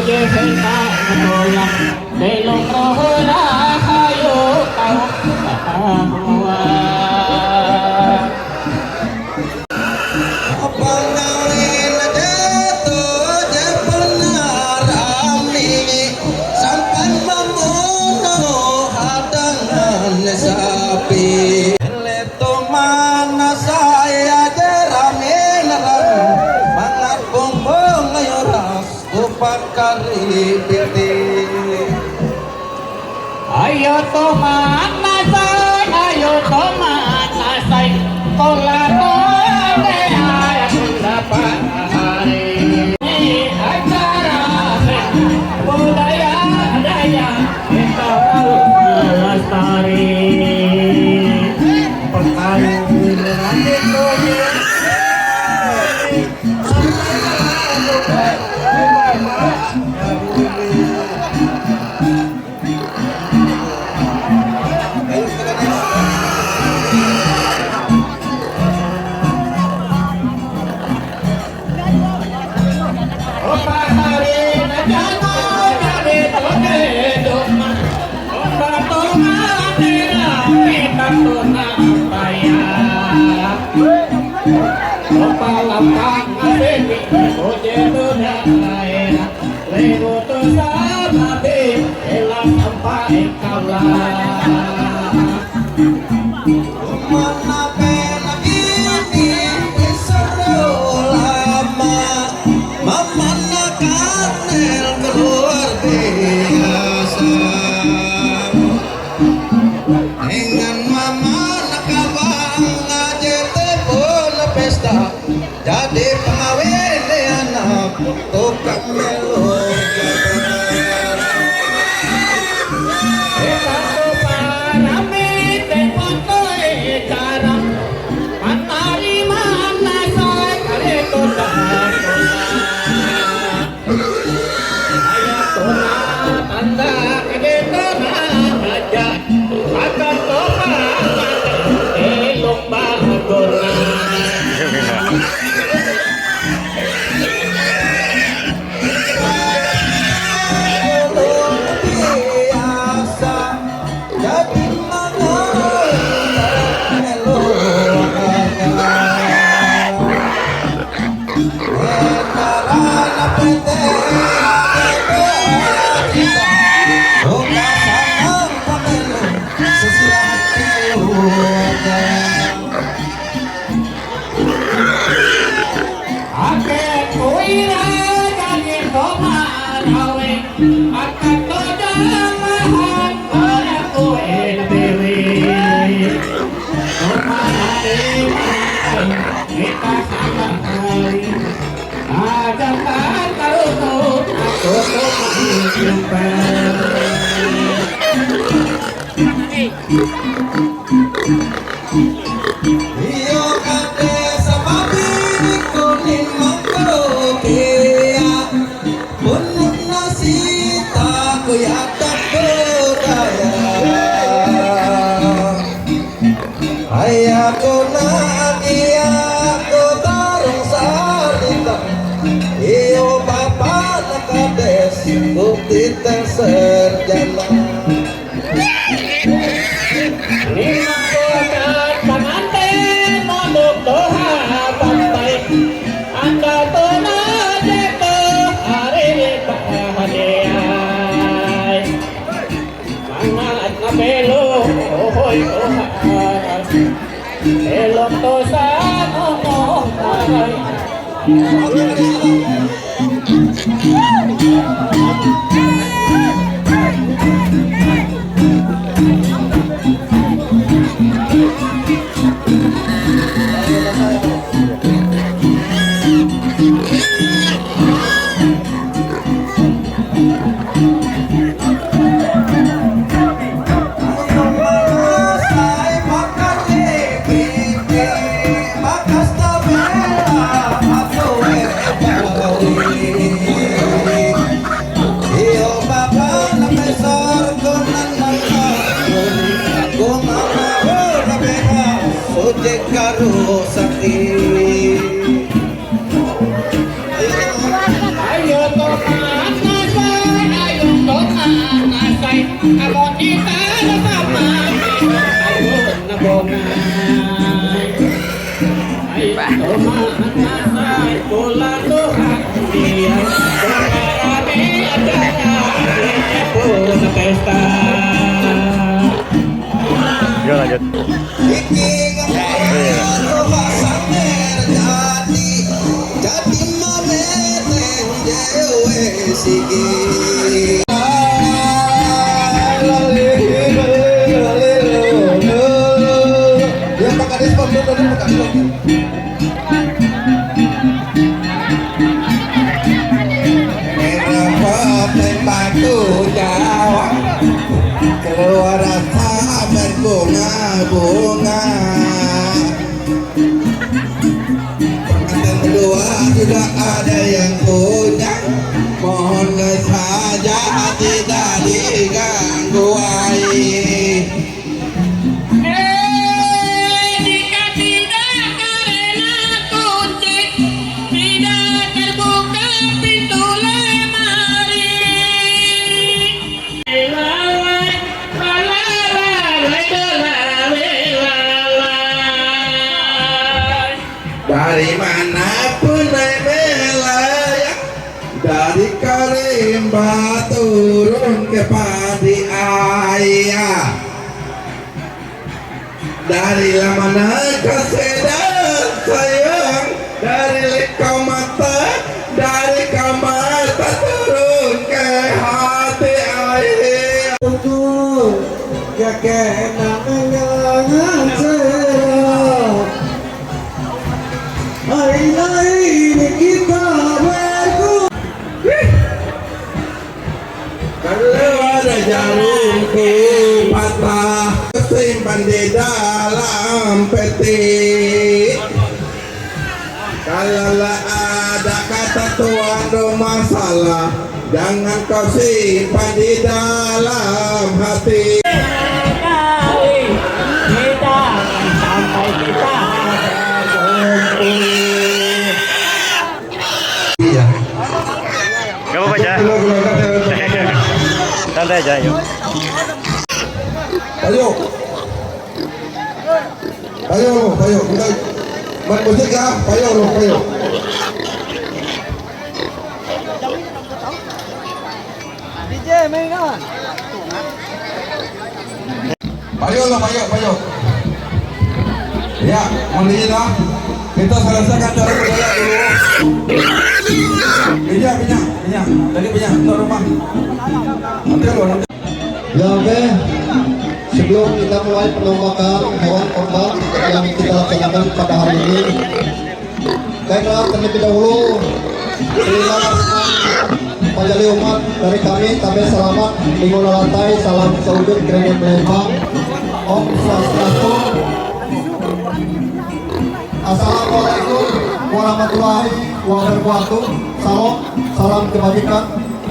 Speaker 10: ayo cinta ayo tomat nasai, ayo tomat nasai, kola tomat ayo dapat hari ini acara budaya daya kita harus melestari pertanyaan itu. Jadi pengawin anak tukang melu Akan Iyo kade sababi kuning mangkokea Bunuk nasita kuyatak budaya Ayako na iya ko tarong salita Iyo papa nakades bukti terserjana Limang kotak pengantin mondok doha pantai Anda tunai jatuh hari bahagia Mangat na pelo ohoy ohas Elok to sa ngomong taray Karo sakit ayo tomat nasay ayo tomat nasay amon kita sama ayo nabonay ayo tomat nasay bola doha dia berarti acara pun pesta
Speaker 4: Yo lanjut.
Speaker 10: Jadi mameteng jewe sigi dia pakai diskon dulu pakai diskon kenapa batu Jawa keluar rasa berbunga-bunga kedua sudah ada yang punya mohon saja tidak diganggu jika tidak karena kunci tidak terbuka pintu lemari dari manapun melayang dari Karimba turun ke Padi Ayah dari Lamana ke Sedan sayang dari Likamata dari Kamata turun ke hati Ayah untuk kekenangan hari-hari kita berkumpul kalau ada jarumku patah simpan di dalam peti kalau ada kata tuan do masalah jangan kau simpan di dalam hati kita sampai kita iya.
Speaker 4: Gak apa-apa aja. Santai aja yuk.
Speaker 9: Ayo. Kita main musik ya. Ayo.
Speaker 2: DJ mainan.
Speaker 9: Ayo. Ya, Molina, kita selesaikan cara budaya dulu. Minyak. Tadi minyak untuk rumah. Nanti.
Speaker 5: Ya oke, sebelum kita mulai penombakan hewan korban yang kita laksanakan pada hari ini, baiklah terlebih dahulu terima kasih Pajali umat dari kami, tapi selamat minggu lantai, salam seujud gereja Palembang. Om Swastiastu. Assalamualaikum warahmatullahi wabarakatuh. Salam kebajikan,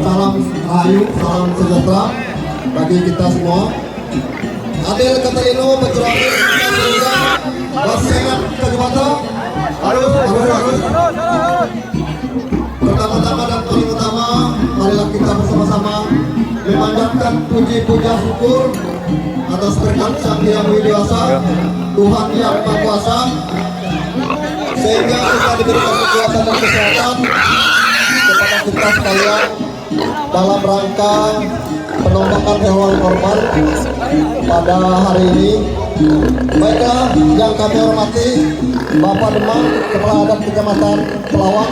Speaker 5: salam rahayu, salam sejahtera bagi kita semua. Adil Katalino berjuang Wasengan Kajubata. Harus. Pertama-tama dan paling utama, marilah kita bersama-sama memanjatkan puji puja syukur atas berkat Sang Hyang Widiwasa, Tuhan Yang Maha Kuasa, sehingga kita diberikan kekuatan dan kesehatan kepada kita sekalian dalam rangka penombakan hewan korban pada hari ini. Baiklah, yang kami hormati Bapak Demang, Kepala Adat Kecamatan Pelawak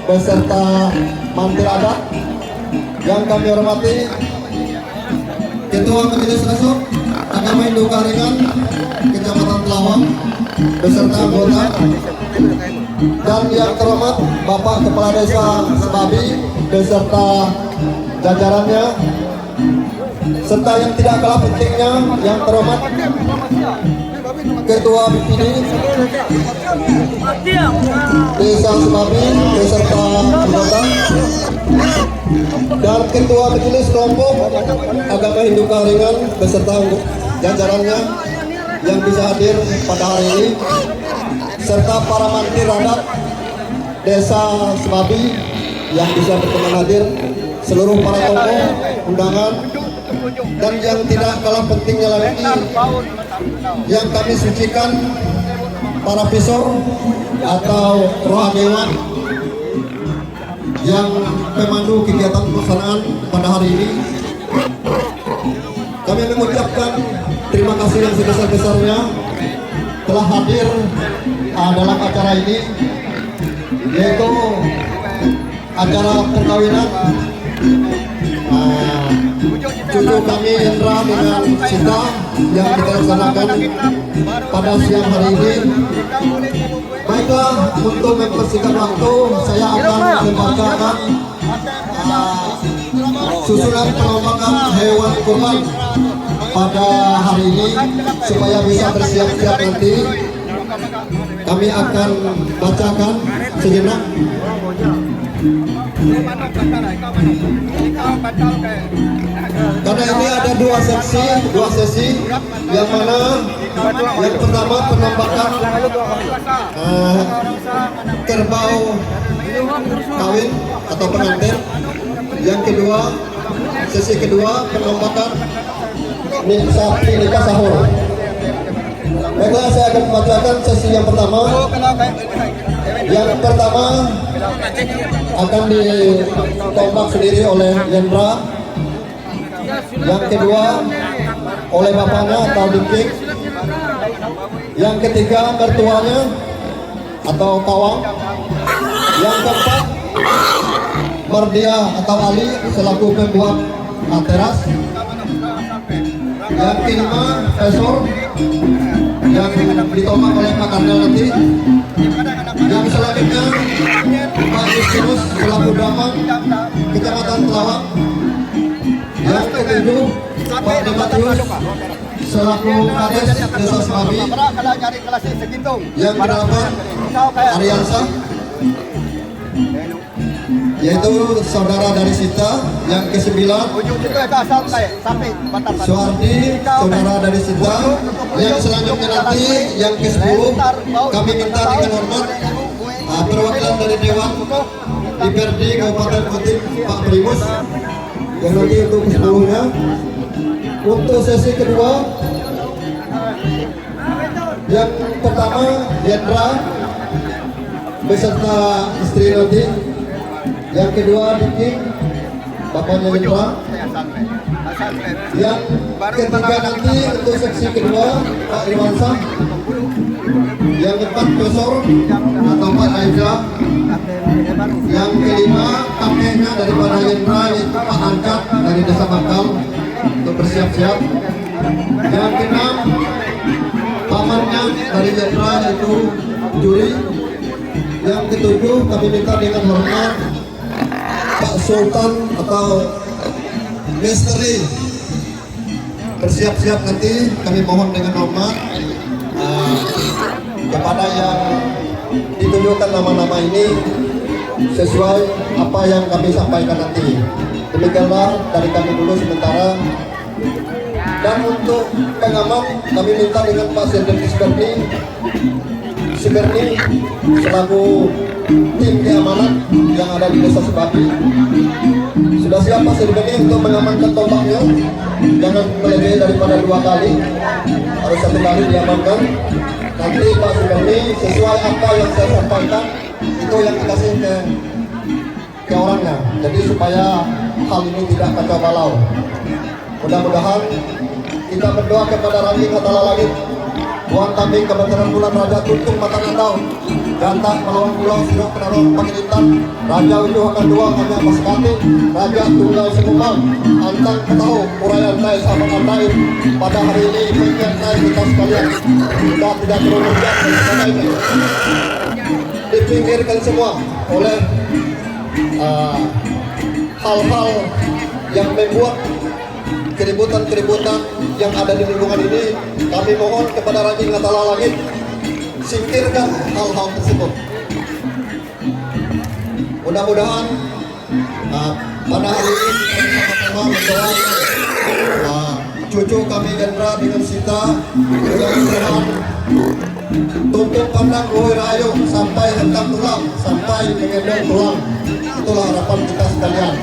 Speaker 5: beserta Mantir Adat. Yang kami hormati Ketua Majelis Rasul Agama Hindu Karingan Kecamatan Pelawak beserta anggota. Dan yang terhormat Bapak Kepala Desa Sebabi beserta jajarannya, serta yang tidak kalah pentingnya yang terhormat Ketua BPD Desa Sebabi beserta anggota, dan Ketua Majelis Kelompok Agama Hindu Karingan beserta jajarannya yang bisa hadir pada hari ini, serta para mantir adat Desa Sebabi yang bisa berkenan hadir, seluruh para tokoh undangan, dan yang tidak kalah pentingnya lagi yang kami sucikan para pisor atau roh dewan yang memandu kegiatan pelaksanaan pada hari ini. Kami mengucapkan terima kasih yang sebesar-besarnya telah hadir dalam acara ini, yaitu acara perkawinan cucu kami Hendra dengan Sita yang kita laksanakan pada siang hari ini. Baiklah, untuk mempersingkat waktu, saya akan membacakan susunan penombakan hewan kurban pada hari ini supaya bisa bersiap-siap nanti. Kami akan bacakan sejenak. Karena ini ada dua sesi, yang mana yang pertama penombakan kerbau kawin atau pengantin, yang kedua sesi kedua penombakan sapi nikah sahur. Baiklah, saya akan membacakan sesi yang pertama. Yang pertama akan ditombak sendiri oleh Yendra. Yang kedua oleh bapaknya atau dikik. Yang ketiga mertuanya atau kawang. Yang keempat Mardia atau Ali selaku pembuat teras. Yang kelima Pesor yang ditombak oleh Pak Kardel nanti. Yang selanjutnya Pak Justinus selaku Damang Kecamatan Pelawak. Yang ketujuh Pak Dematius selaku Kades Desa Sebabi. Yang kedelapan Ariansa, yaitu saudara dari Sita. Yang kesembilan Suardi, saudara dari Sita. Yang selanjutnya nanti yang ke-10 kami minta dengan hormat perwakilan dari Dewan DPRD Kabupaten Kotim Pak Primus yang nanti untuk ke-10-nya. Untuk sesi kedua, yang pertama Yendra beserta istri nanti. Yang kedua Diki, bapaknya Yendra. Yang ketiga nanti untuk seksi kedua Pak Irwansa. Yang keempat Pesor atau Pak Aida. Yang kelima kakeknya daripada Yendra yaitu Pak Angkat dari Desa Bakal untuk bersiap-siap. Yang keenam pamannya dari Yendra yaitu Juri. Yang ketujuh kami minta dengan hormat Pak Sultan atau Misteri bersiap-siap nanti. Kami mohon dengan hormat kepada yang ditunjukkan nama-nama ini sesuai apa yang kami sampaikan nanti. Demikianlah dari kami dulu sementara. Dan untuk pengamat kami minta dengan Pak Serden Siberni selaku tim keamanan yang ada di Desa Sebabi. Sudah siap Pak Serden untuk mengamankan tombaknya? Jangan melebihi daripada 2 kali, harus 1 kali diamankan. Nanti Pak Serden sesuai apa yang saya sampaikan itu yang dikasih ke orangnya. Jadi supaya hal ini tidak kacau balau. Mudah-mudahan kita berdoa kepada Rangging Hatala Langit, Tuan kambing kebenaran bulan Raja Tuntung Matang Andau, Gantang melawan pulau Sidok Penarong Pakilitan, Raja Ujuh akan dua kami apa sekali, Raja Tunggal Semumang, Antang Ketahu, Urayan Nai sama Andain. Pada hari ini mengingatkan kita sekalian, kita tidak perlu menjadi pada ini. Dipinggirkan semua oleh hal-hal yang membuat keributan-keributan yang ada di lingkungan ini. Kami mohon kepada Rangging Hatala Langit, singkirkan hal-hal tersebut. Mudah-mudahan pada hari ini kita sama-sama mendoakan cucu kami Gendra dengan Sita mudah-mudahan tutup pandang Luhur Rahayu sampai hentak tulang, sampai mengendong tulang. Itulah harapan kita sekalian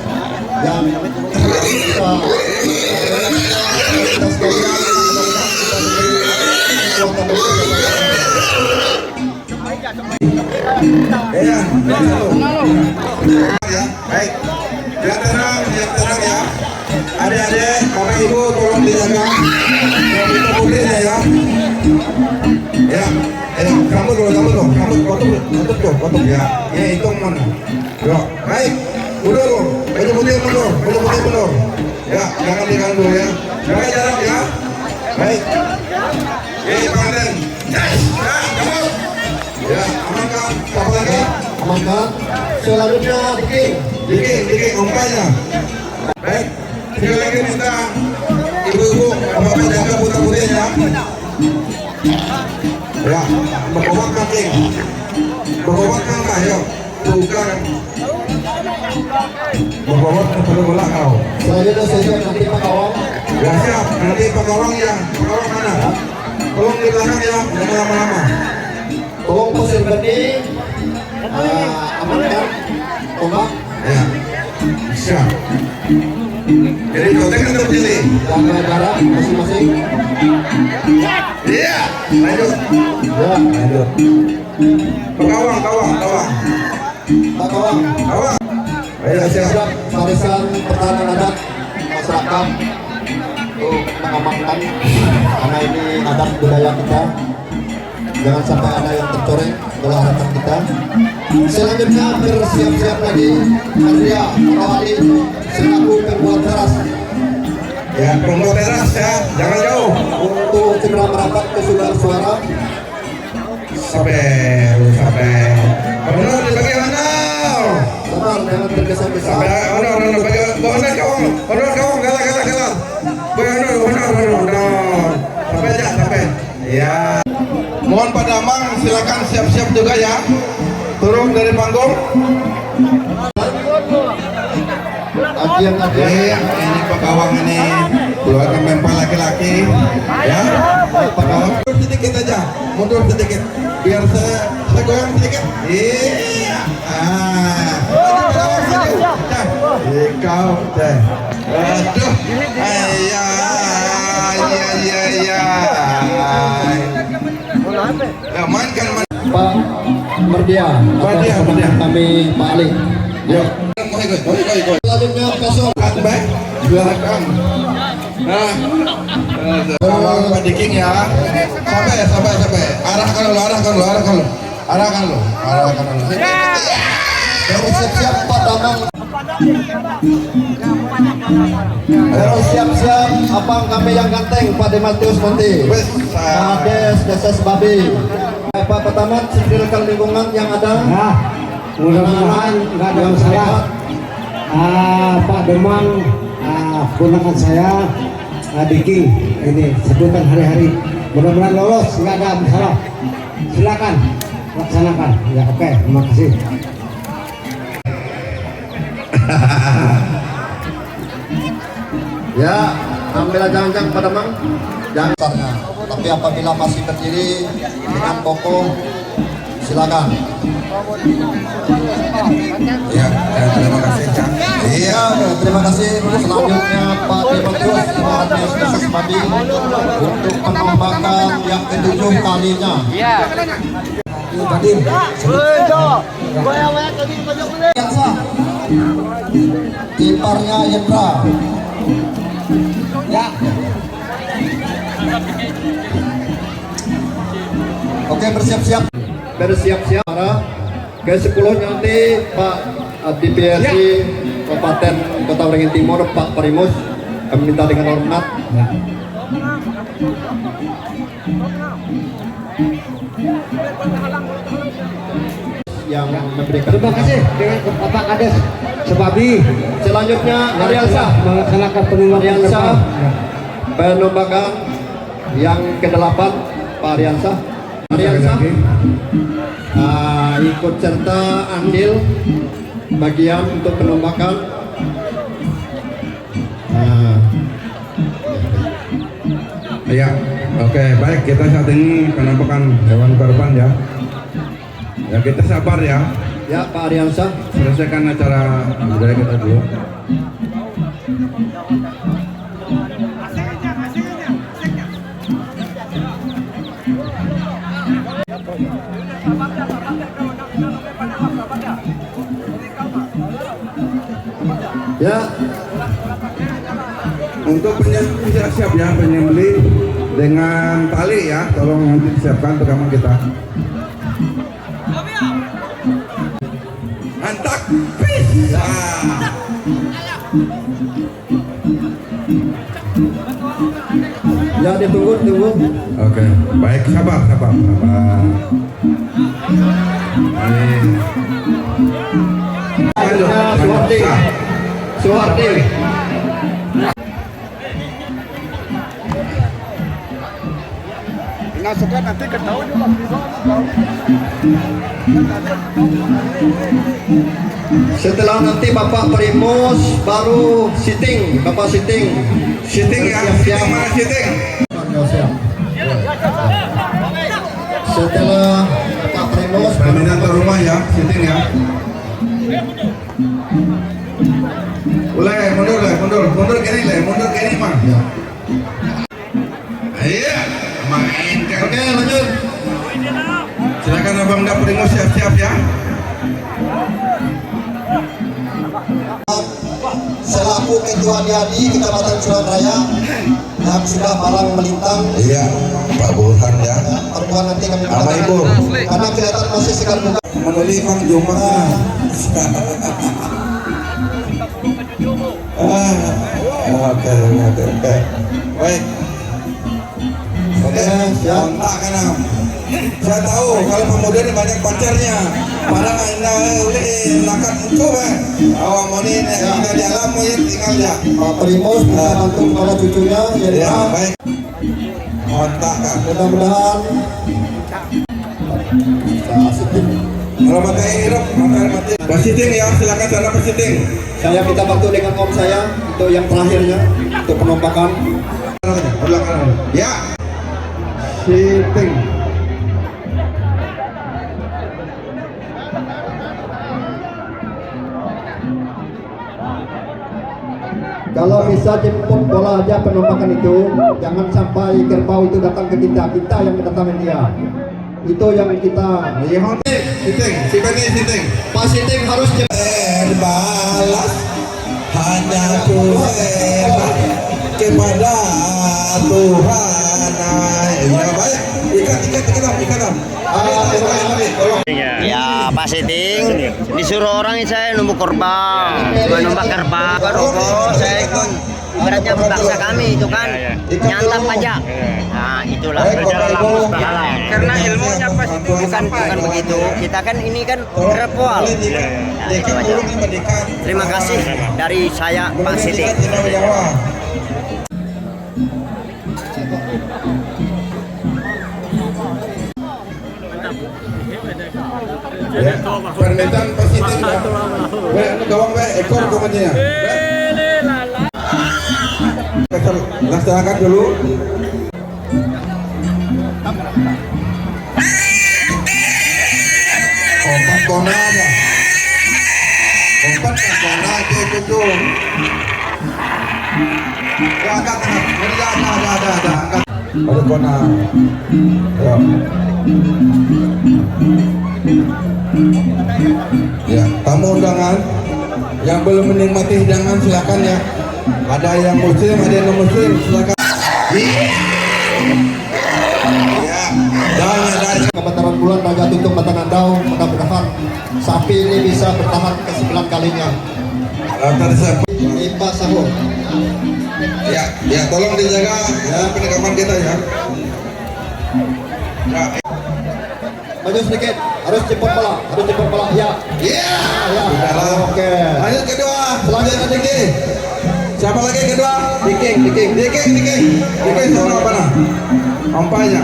Speaker 5: yang kita sekalian.
Speaker 10: Ya, baik. Yang tenang ya. Adik-adik, bapak ibu tolong dijaga. Kita mobilnya ya. Ya, kamu dulu, potong ya. Ya, hitung mana. Yo, baik. Mundur, baju putih mundur. Ya, jangan diganggu ya. Jaga jarak ya. Baik. Pandan. Ya, kamu. Ya, amankan. Apa lagi?
Speaker 5: Amankan. Selanjutnya
Speaker 10: Bikin umpanya. Baik. Sekali lagi minta ibu-ibu bapak jaga putra-putrinya. Ya, berkomak kancing. Berkomak kangkah, yuk. Bukan. Berkomak perlu bola kau.
Speaker 5: Selanjutnya saya nanti Pak Kawang.
Speaker 10: Ya siap, nanti Pak Kawang mana? Tolong di belakang ya, jangan lama-lama.
Speaker 5: Tolong Pak Serden amankan tombak.
Speaker 10: Ya, siap. Jadi kotekan terpilih.
Speaker 5: Jaga jarak masing-masing.
Speaker 10: Iya, lanjut.
Speaker 5: Ya, lanjut.
Speaker 10: Kawang.
Speaker 5: Pak Kawang.
Speaker 10: Ayo siap.
Speaker 5: Barisan pertahanan adat masyarakat untuk mengamankan karena ini adat budaya kita. Jangan sampai ada yang tercoreng, itulah harapan kita. Selanjutnya bersiap-siap lagi Andrea Rawali selaku pembuat teras.
Speaker 10: Ya, pembuat teras ya, jangan jauh.
Speaker 5: Untuk segera merapat ke sumber suara.
Speaker 10: Sampai. Honor di bagian honor.
Speaker 5: Sabar, jangan tergesa-gesa.
Speaker 10: Sampai honor bagi kawang, galak. Bagi honor. Sampai. Ya. Mohon Pak Damang silakan siap-siap juga ya. Turun dari panggung.
Speaker 5: Ajian.
Speaker 10: Ini Pak Kawang ini keluarga mempel laki-laki. Ya. Pak Kawang mundur sedikit. Biar saya goyang sedikit. Iya. Pak Kawang maju. Kau teh. Aduh. Iya. Ya, mainkan.
Speaker 5: Pak Merdia. Kami Pak Ali.
Speaker 10: Yuk.
Speaker 5: Selanjutnya besok.
Speaker 10: Baik. Silakan. Nah, Pak Diking ya. Sampai. Arahkan lu.
Speaker 5: Harus siap-siap Pak Damang. Harus siap-siap abang kami yang ganteng Pak Dematius nanti. Pak Des Desa Sebabi. Pak Petamat singkirkan lingkungan yang ada.
Speaker 9: Mudah-mudahan nggak ada masalah. Pak Demang, ponakan saya Diki, ini sebutan hari-hari. Mudah-mudahan lolos, nggak ada masalah. Silakan laksanakan. Ya oke, terima kasih.
Speaker 5: Ya, ambil jangan pada Mang. Jangan besarnya. Tapi apabila masih berdiri dengan kokoh, silakan.
Speaker 10: Ya, terima kasih Cak.
Speaker 5: Iya, terima kasih. Selanjutnya Pak Timotius Administrasi Babi untuk penombakan yang ke-7 kalinya. Iya. Badim. Kiparnya Yendra. Ya. Oke, bersiap-siap. Bersiap-siap para ke-10 nanti Pak DPRD Kabupaten Kota Waringin Timur Pak Primus kami minta dengan hormat yang memberikan.
Speaker 9: Terima kasih dengan Bapak Kades Sebabi.
Speaker 5: Selanjutnya Ariansa
Speaker 9: melaksanakan
Speaker 5: Ariansa penombakan yang ke-8 Pak Ariansa. Ikut serta andil bagian untuk penombakan.
Speaker 10: Ya, oke, baik, kita saat ini penampakan hewan korban ya. Ya, kita sabar ya.
Speaker 5: Ya, Pak Ariansa,
Speaker 10: Selesaikan acara budaya kita dulu.
Speaker 5: ya,
Speaker 10: Untuk penyembelih siap ya, penyembelih dengan tali ya, tolong nanti disiapkan rekaman kita. Antak, bisa.
Speaker 5: ya ditunggu.
Speaker 10: Oke, baik, sabar.
Speaker 5: Suhardi.
Speaker 9: Nanti ketahuan juga.
Speaker 5: Setelah nanti Bapak Primus baru sitting, Bapak sitting
Speaker 10: ya,
Speaker 5: siap.
Speaker 10: mana sitting?
Speaker 5: Siap. Setelah Bapak Primus
Speaker 10: Koordinator rumah ya, sitting ya. Mundur kiri mah. Iya, mainkan.
Speaker 5: Oke, lanjut.
Speaker 10: Silakan Abang Primus siap-siap ya.
Speaker 5: Selaku Ketua DIADI Kecamatan Surabaya yang sudah malang melintang.
Speaker 10: Iya, Pak Burhan ya.
Speaker 5: Perempuan nanti kami
Speaker 10: Sama Ibu.
Speaker 5: karena kelihatan masih segar buka.
Speaker 10: Menuli Mang Jumah. Oke. Baik.
Speaker 5: Oke, siap.
Speaker 10: Kontak kan. Saya tahu kalau pemuda ini banyak pacarnya. Padahal anda lakat itu awak moni tinggal di alam tinggal ya.
Speaker 5: Pak Primus bisa bantu kepada cucunya jadi
Speaker 10: Ya, baik. Kontak kan.
Speaker 5: mudah-mudahan bisa sitting.
Speaker 10: Kalau mati hidup, mati. Pasiting ya, silakan sana pasiting.
Speaker 5: Saya minta bantu dengan om saya untuk yang terakhirnya untuk penombakan.
Speaker 10: Ya.
Speaker 5: Sitting. Kalau bisa jemput bola aja penombakan itu, jangan sampai kerbau itu datang ke kita yang mendatangi dia. Itu yang kita.
Speaker 10: Ya, siting, siting.
Speaker 5: Pak Sitting harus
Speaker 10: Balas hanya Tuhan kepada Tuhan. Ya baik, ikat.
Speaker 2: Ya, Pak Siting disuruh orang saya nunggu korban, cuma nombak kerbau. Baru saya ikut. Berarti hanya berbangsa kami itu kan nyantap aja. Nah itulah
Speaker 4: Berjalan lambus pahala.
Speaker 2: karena ilmunya pasti bukan begitu. Kita kan ini kan ritual. Nah, itu aja. Terima kasih dari saya Pak Siti.
Speaker 10: Permintaan positif ya. Gawang ekor komandannya. Laksanakan dulu. Opat kona apa? Opat kona ke kudu. Ya angkat angkat. Ada angkat. Ada kona. Ya, tamu undangan yang belum menikmati hidangan silakan ya. Ada yang muslim, ada yang non muslim, silakan. Ya, dan ada
Speaker 5: Kebakaran bulan raga tutup mata nandau, mudah-mudahan sapi ini bisa bertahan ke 9 kalinya. Impa sahur.
Speaker 10: ya, tolong dijaga ya penekaman kita ya. Ya,
Speaker 5: Maju sedikit, harus cepat bola, ya.
Speaker 10: iya.
Speaker 5: Ya. Oke.
Speaker 10: Lanjut kedua, selanjutnya Diki. Siapa lagi kedua? Diki sama apa nah? Umpanya.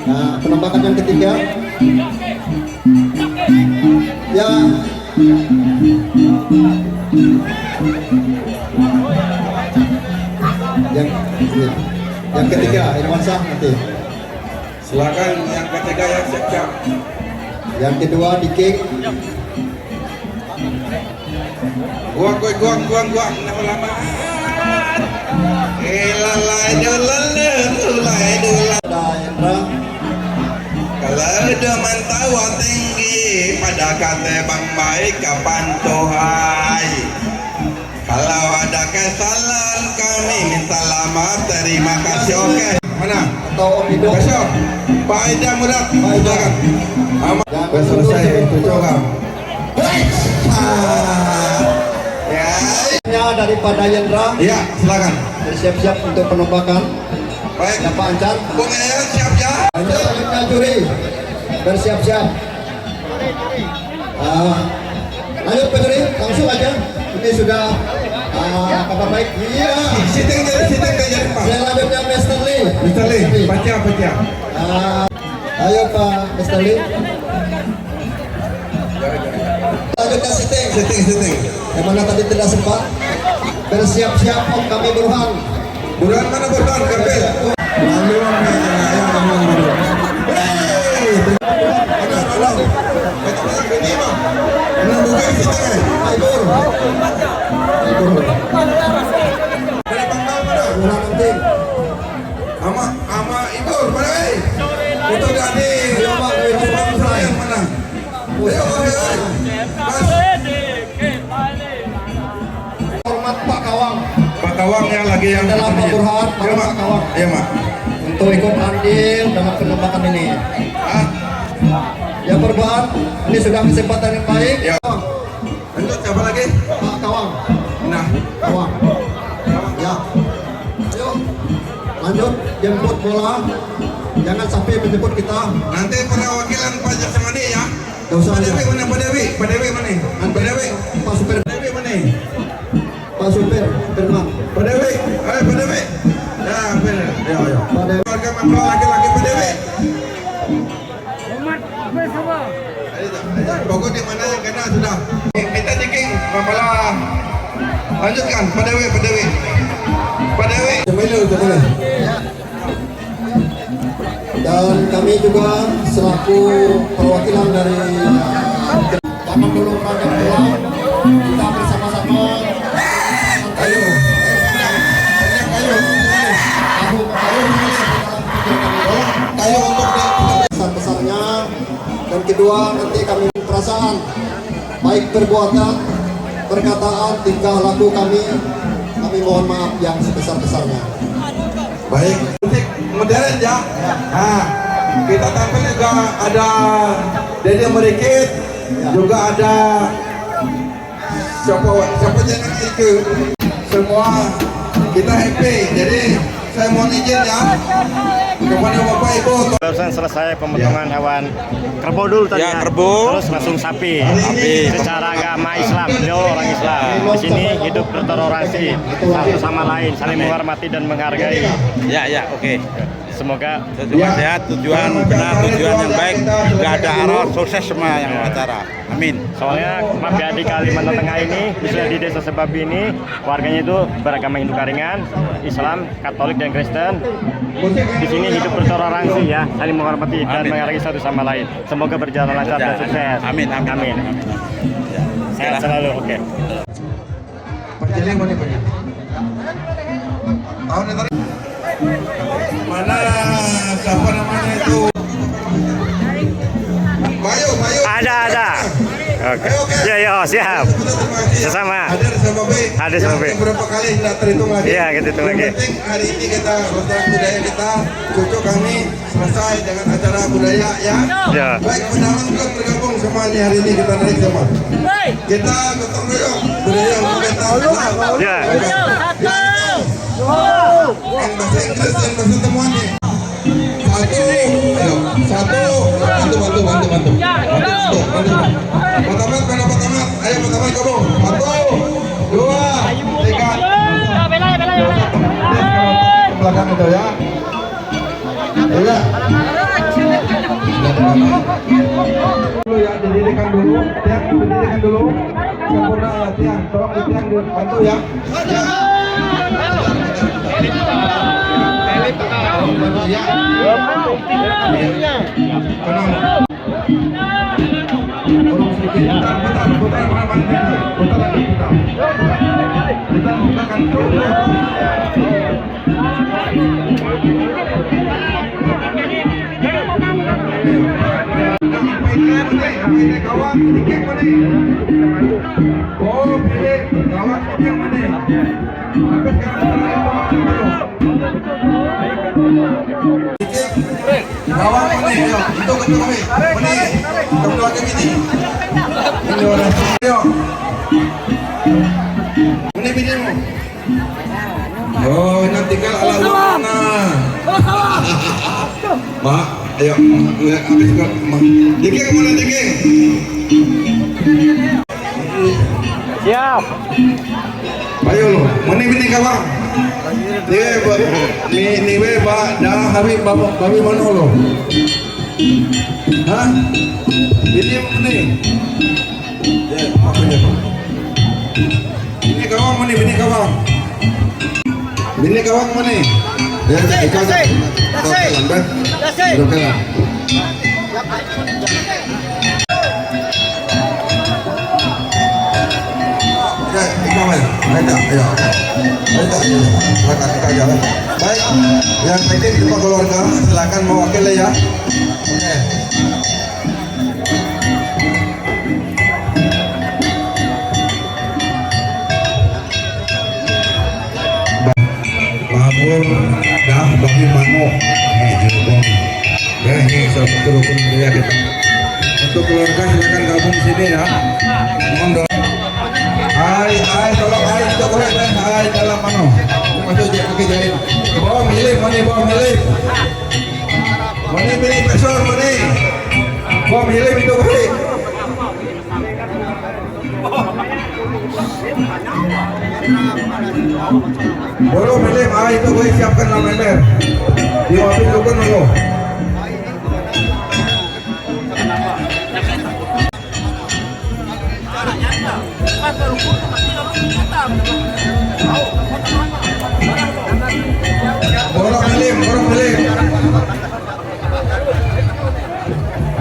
Speaker 5: Nah, penembakan yang ketiga. Ya. Yang ketiga, Irwan Syah nanti.
Speaker 10: Silakan yang ketiga yang siap-siap.
Speaker 5: Yang kedua, Diki.
Speaker 10: Guang. Nah, lama. Ilalai dulu.
Speaker 5: Ada Hendra.
Speaker 10: Kalau demen tawa tinggi pada kata bang baik kapan Tuhai. Kalau ada kesalahan kami minta lama terima kasih. Oke. Mana?
Speaker 5: Atau Om Ido.
Speaker 10: Besok Pak Ida Murad. Silakan. Aman. Selesai itu coba. Ya.
Speaker 5: Daripada Yendra.
Speaker 10: Iya, silakan.
Speaker 5: Bersiap-siap untuk penembakan.
Speaker 10: Baik.
Speaker 5: Ya Pak Ancar.
Speaker 10: Bung Eyang siap ya.
Speaker 5: Selanjutnya juri. Bersiap-siap. Lanjut Pak Juri, langsung aja. Ini sudah kabar baik. Iya.
Speaker 10: Sitting jadi Pak.
Speaker 5: Selanjutnya Mr. Lee.
Speaker 10: Mr. Lee, baca.
Speaker 5: Ayo Pak Mr. Lee. Lanjutnya sitting. Yang mana tadi tidak sempat. Bersiap-siap Om kami Burhan.
Speaker 10: Burhan mana Burhan? Kapil. Lalu Ama Ibu, mana? Itu tadi. Yang mana?
Speaker 5: Hormat Pak Kawang.
Speaker 10: Pak Kawang yang lagi yang
Speaker 5: Dalam Pak Burhan,
Speaker 10: ya,
Speaker 5: Pak Kawang.
Speaker 10: Iya, Mak.
Speaker 5: Untuk ikut andil dalam penembakan ini. Ya perubahan, ini sudah kesempatan yang baik.
Speaker 10: Ya. Lanjut siapa lagi?
Speaker 5: Pak Kawang.
Speaker 10: Nah,
Speaker 5: Kawang. Ya. Ayo. Lanjut jemput bola. Jangan sampai menjemput kita.
Speaker 10: nanti perwakilan Pak Jasemani ya.
Speaker 5: Gak usah.
Speaker 10: Pak Dewi mana? Pak Dewi mana? Pak Dewi.
Speaker 5: Pak Supir.
Speaker 10: Pak Dewi mana?
Speaker 5: Pak Supir. Firman.
Speaker 10: Pak Dewi. Pak Dewi. Ya, benar. Ya.
Speaker 5: Pak Dewi.
Speaker 10: Keluarga mempelai laki-laki Pak Dewi. Pokok di mana yang kena sudah. Minta diking, mempelai. Lanjutkan, Pak Dewi. Cemile.
Speaker 5: Dan kami juga selaku perwakilan dari Taman Dulu Raja Pulau, kita bersama-sama kayu untuk besar-besarnya. Dan kedua, nanti kami perasaan baik perbuatan, perkataan, tingkah laku kami mohon maaf yang sebesar-besarnya.
Speaker 10: Baik, musik modern ya. Nah, kita tampil juga ada Dede Merikit, juga ada siapa jangan itu semua kita happy. Jadi saya mohon izin ya kepada Bapak Ibu.
Speaker 4: Barusan selesai pemotongan hewan kerbau dulu tadi.
Speaker 8: Ya, kerbau.
Speaker 4: Terus langsung sapi. Secara agama Islam, beliau orang Islam. Di sini hidup bertoleransi satu sama lain, saling menghormati dan menghargai.
Speaker 8: Ya, oke.
Speaker 4: Semoga
Speaker 8: Tujuan sehat, tujuan benar, tujuan yang baik. Gak ada arah, sukses semua yang acara. Amin.
Speaker 4: soalnya maaf ya di Kalimantan Tengah ini, khususnya di Desa Sebabi ini, warganya itu beragama Hindu Karingan, Islam, Katolik dan Kristen. Di sini hidup bertoleransi ya, saling menghormati dan menghargai satu sama lain. Semoga berjalan lancar dan sukses.
Speaker 8: Amin.
Speaker 4: Sehat selalu. Oke.
Speaker 10: Perjalanan mana Pak? Tahun yang tadi mana siapa namanya itu? Bayu.
Speaker 4: Ada. Oke. Ya, siap. Sesama. Hadir sama B.
Speaker 10: Beberapa kali tidak terhitung lagi.
Speaker 4: Iya, kita hitung lagi.
Speaker 10: Yang penting hari ini kita Lestari Budaya kita, cucu kami selesai dengan acara budaya ya.
Speaker 4: Ya.
Speaker 10: Baik, pendalang belum bergabung sama ini hari ini kita naik sama. Kita gotong royong budaya kita.
Speaker 4: Ya.
Speaker 10: Yang bahasa Inggris dan bahasa temuan nih. Satu, bantu. Pertama, ayo pertama kamu. 1, 2, 3. Belakang itu ya. Iya. Dulu ya, didirikan dulu. Sempurna latihan. Tolong latihan bantu ya. Kawan ini, itu kedua ini, kedua ini. Ini orang. Ini videomu. Oh, nanti kalau ala mana? Mak, ayo, habis kau. Dikeng mana dikeng?
Speaker 4: Siap.
Speaker 10: Ayo lo, mana ini kawan? Dia ni Pak, dah habis babi mana lo? Hah? Ini ni. Ya, makanya Pak. Ini kawan mana? Ini kawan. Ini kawan mana? Ya, ikan. Dasar. Ya, ikan mana? Ayo. Baik, yang penting kita keluarga silakan mewakili ya. Oke. Babur dah bagi mano. Ini satu rukun budaya kita. Untuk keluarga silakan gabung sini ya. Mohon doa. Hai, tolong itu boleh hai dalam mano. Masuk je pakai jahit. Bawa milih. Mana pilih pesor mana? Bawa milih itu boleh. Baru milih itu boleh siapkan 6 ember. Diwapin dukun dulu.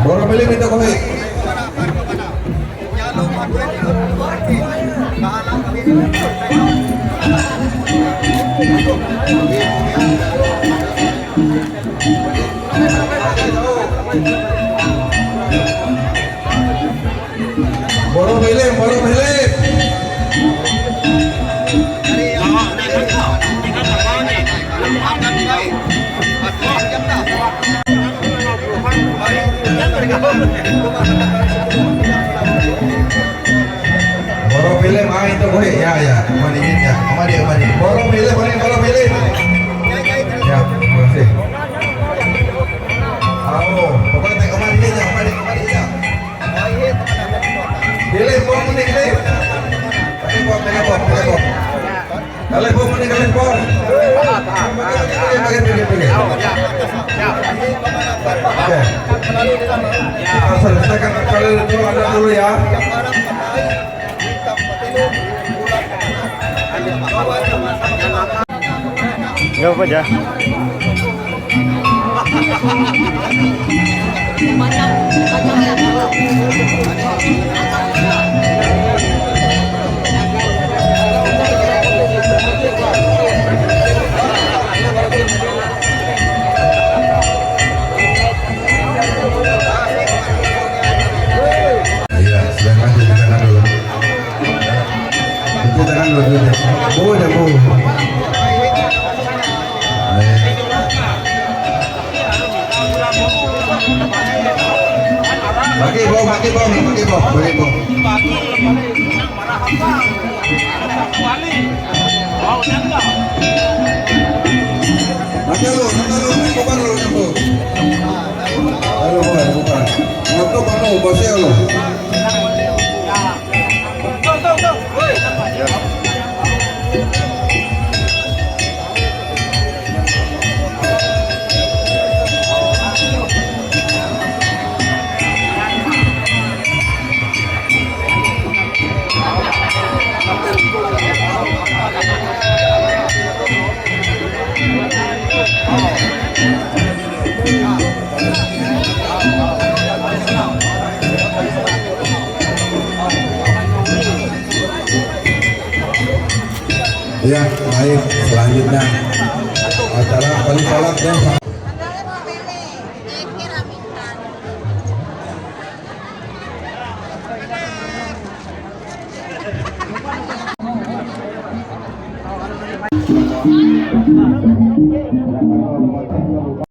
Speaker 10: Borong milih minta kopi. Borong milih. Borong
Speaker 9: pilih main itu boleh ya kemana ya kemana boleh pilih ya terima kasih pokoknya tengok kemana ya pilih bom ini pilih bom kalian bom ini kalian bom oke selesaikan kalian dulu ya.
Speaker 4: Nggak apa aja.
Speaker 9: Iya, silakan cuci tangan dulu. Cuci tangan dulu. Bu. Pakai bom. Bukan. Motor penuh, bosnya lo. Ya, baik. Selanjutnya acara paling sholat dan